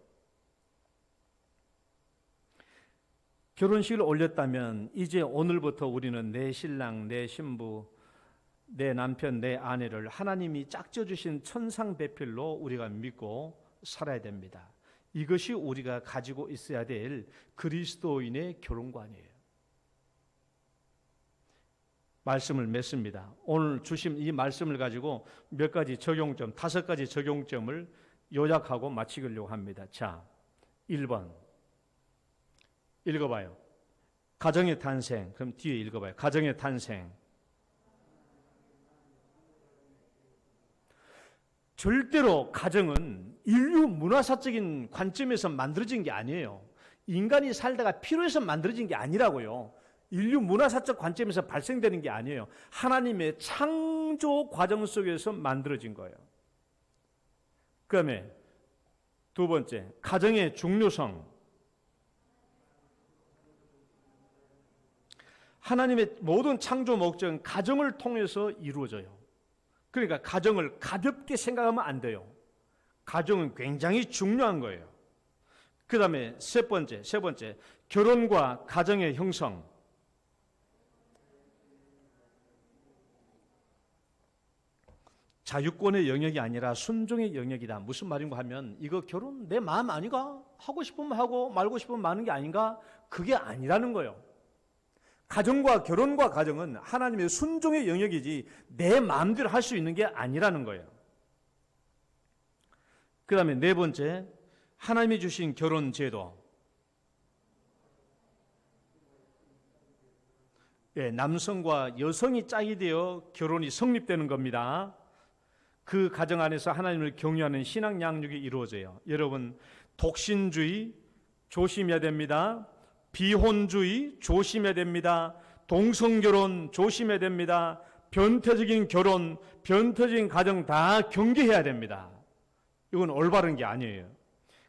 결혼식을 올렸다면 이제 오늘부터 우리는 내 신랑, 내 신부, 내 남편, 내 아내를 하나님이 짝져 주신 천상배필로 우리가 믿고 살아야 됩니다. 이것이 우리가 가지고 있어야 될 그리스도인의 결혼관이에요. 말씀을 맺습니다. 오늘 주신 이 말씀을 가지고 몇 가지 적용점, 5가지 적용점을 요약하고 마치려고 합니다. 자, 1번 읽어봐요. 가정의 탄생. 그럼 뒤에 읽어봐요. 가정의 탄생. 절대로 가정은 인류 문화사적인 관점에서 만들어진 게 아니에요. 인간이 살다가 필요해서 만들어진 게 아니라고요. 인류 문화사적 관점에서 발생되는 게 아니에요. 하나님의 창조 과정 속에서 만들어진 거예요. 그 다음에 두 번째, 가정의 중요성. 하나님의 모든 창조 목적은 가정을 통해서 이루어져요. 그러니까 가정을 가볍게 생각하면 안 돼요. 가정은 굉장히 중요한 거예요. 그 다음에 세 번째, 결혼과 가정의 형성. 자유권의 영역이 아니라 순종의 영역이다. 무슨 말인가 하면 이거 결혼 내 마음 아닌가? 하고 싶으면 하고 말고 싶으면 마는 게 아닌가? 그게 아니라는 거예요. 가정과 결혼과 가정은 하나님의 순종의 영역이지 내 마음대로 할 수 있는 게 아니라는 거예요. 그 다음에 네 번째, 하나님이 주신 결혼 제도. 남성과 여성이 짝이 되어 결혼이 성립되는 겁니다. 그 가정 안에서 하나님을 경외하는 신앙 양육이 이루어져요. 여러분, 독신주의 조심해야 됩니다. 비혼주의 조심해야 됩니다. 동성결혼 조심해야 됩니다. 변태적인 결혼, 변태적인 가정 다 경계해야 됩니다. 이건 올바른 게 아니에요.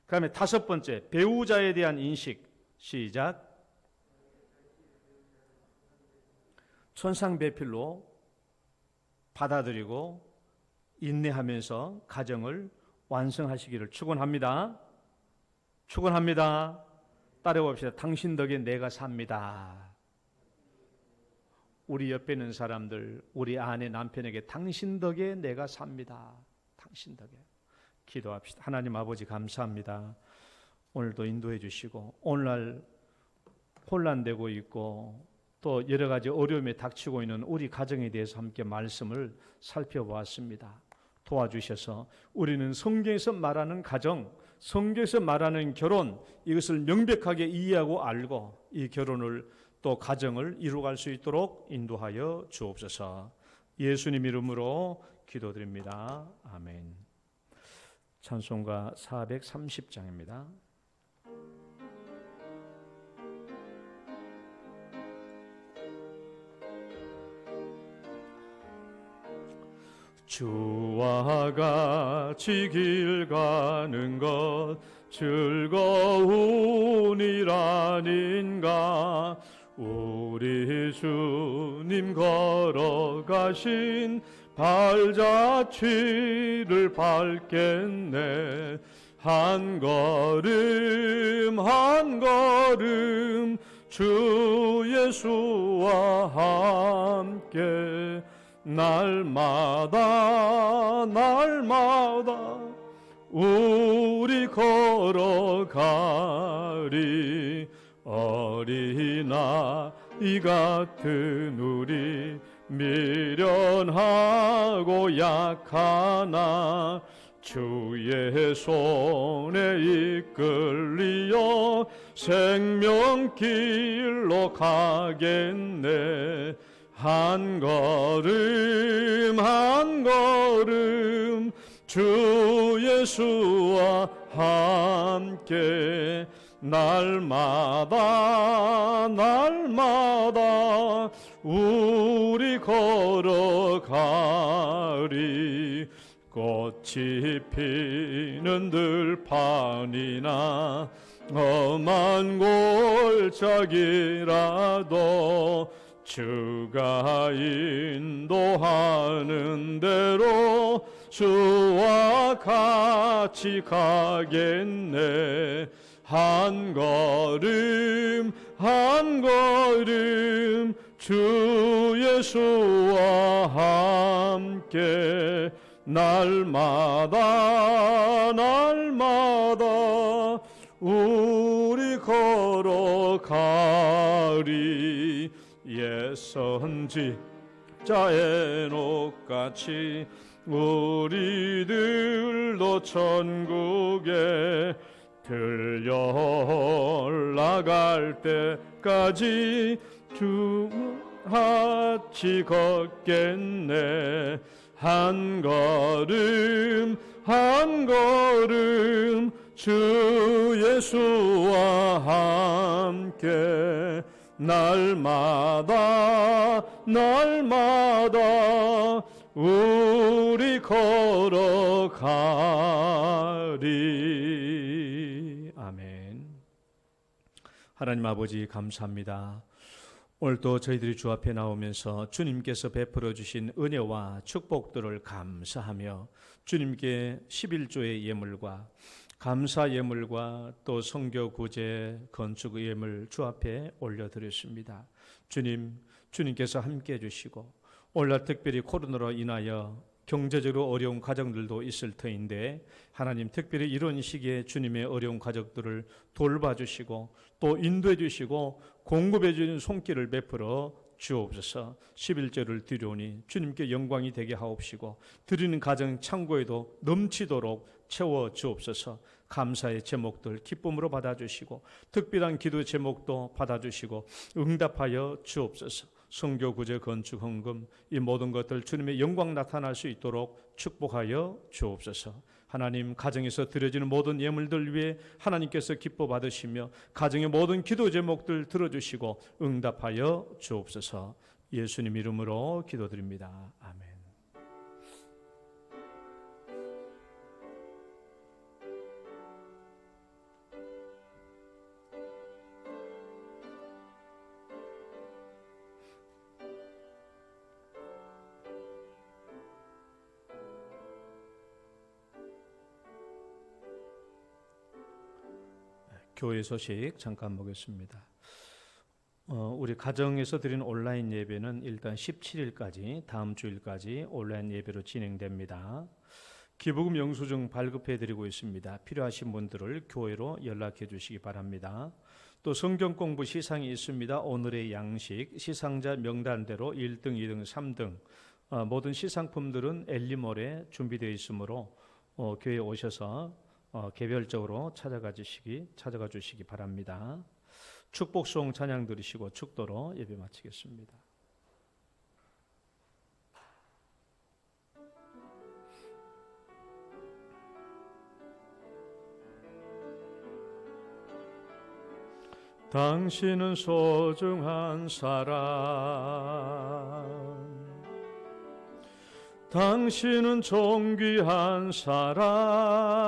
그 다음에 5번째, 배우자에 대한 인식. 시작. 천상배필로 받아들이고 인내하면서 가정을 완성하시기를 축원합니다. 축원합니다. 따라봅시다. 당신 덕에 내가 삽니다. 우리 옆에 있는 사람들, 우리 아내, 남편에게 당신 덕에 내가 삽니다. 당신 덕에. 기도합시다. 하나님 아버지 감사합니다. 오늘도 인도해 주시고 오늘날 혼란되고 있고 또 여러 가지 어려움에 닥치고 있는 우리 가정에 대해서 함께 말씀을 살펴보았습니다. 도와주셔서 우리는 성경에서 말하는 가정, 성경에서 말하는 결혼, 이것을 명백하게 이해하고 알고 이 결혼을 또 가정을 이루어갈 수 있도록 인도하여 주옵소서. 예수님 이름으로 기도드립니다. 아멘. 찬송가 430장입니다. 주와 같이 길 가는 것 즐거운 일 아닌가. 우리 주님 걸어가신 발자취를 밟겠네. 한 걸음 한 걸음 주 예수와 함께 날마다 날마다 우리 걸어가리. 어린아이 같은 우리 미련하고 약하나 주의 손에 이끌리어 생명길로 가겠네. 한 걸음 한 걸음 주 예수와 함께 날마다 날마다 우리 걸어가리. 꽃이 피는 들판이나 험한 골짜기라도 주가 인도하는 대로 주와 같이 가겠네. 한 걸음 한 걸음 주 예수와 함께 날마다 날마다 우리 걸어가리. 옛 선지자의 녹같이 우리들도 천국에 들려 올라갈 때까지 주 같이 걷겠네. 한 걸음 한 걸음 주 예수와 함께 날마다 날마다 우리 걸어가리. 아멘. 하나님 아버지 감사합니다. 오늘도 저희들이 주 앞에 나오면서 주님께서 베풀어 주신 은혜와 축복들을 감사하며 주님께 11조의 예물과 감사 예물과 또 성교 구제 건축 예물 주 앞에 올려드렸습니다. 주님께서 함께해 주시고 오늘날 특별히 코로나로 인하여 경제적으로 어려운 가정들도 있을 터인데 하나님 특별히 이런 시기에 주님의 어려운 가족들을 돌봐주시고 또 인도해 주시고 공급해 주는 손길을 베풀어 주옵소서. 11절을 드리오니 주님께 영광이 되게 하옵시고 드리는 가정 창고에도 넘치도록 채워 주옵소서. 감사의 제목들 기쁨으로 받아주시고 특별한 기도 제목도 받아주시고 응답하여 주옵소서. 성교 구제 건축 헌금 이 모든 것들 주님의 영광 나타날 수 있도록 축복하여 주옵소서. 하나님 가정에서 드려지는 모든 예물들 위해 하나님께서 기뻐 받으시며 가정의 모든 기도 제목들 들어주시고 응답하여 주옵소서. 예수님 이름으로 기도드립니다. 아멘. 교회 소식 잠깐 보겠습니다. 우리 가정에서 드리는 온라인 예배는 일단 17일까지 다음 주일까지 온라인 예배로 진행됩니다. 기부금 영수증 발급해 드리고 있습니다. 필요하신 분들을 교회로 연락해 주시기 바랍니다. 또 성경 공부 시상이 있습니다. 오늘의 양식 시상자 명단대로 1등, 2등, 3등 모든 시상품들은 엘리몰에 준비되어 있으므로 교회에 오셔서 개별적으로 찾아가 주시기 바랍니다. 축복송 찬양 들으시고 축도로 예배 마치겠습니다. 당신은 소중한 사람, 당신은 존귀한 사람,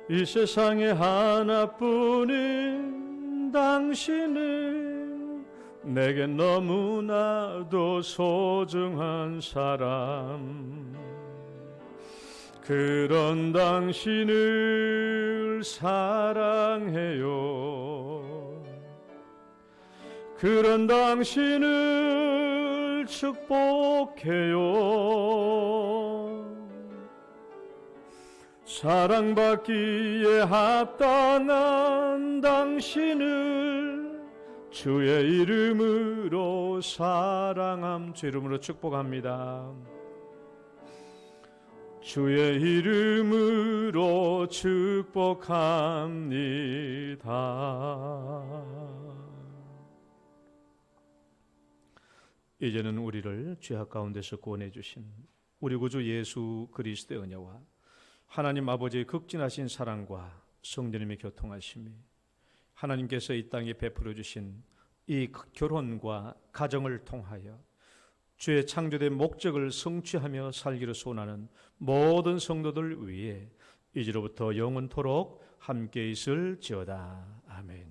이 세상에 하나뿐인 당신은 내게 너무나도 소중한 사람. 그런 당신을 사랑해요. 그런 당신을 축복해요. 사랑받기에 합당한 당신을 주의 이름으로 사랑함, 주 이름으로 축복합니다. 주의 이름으로 축복합니다. 이제는 우리를 죄악 가운데서 구원해 주신 우리 구주 예수 그리스도의 은혜와 하나님 아버지의 극진하신 사랑과 성령님의 교통하심이 하나님께서 이 땅에 베풀어 주신 이 결혼과 가정을 통하여 주의 창조된 목적을 성취하며 살기를 소원하는 모든 성도들 위해 이제로부터 영원토록 함께 있을지어다. 아멘.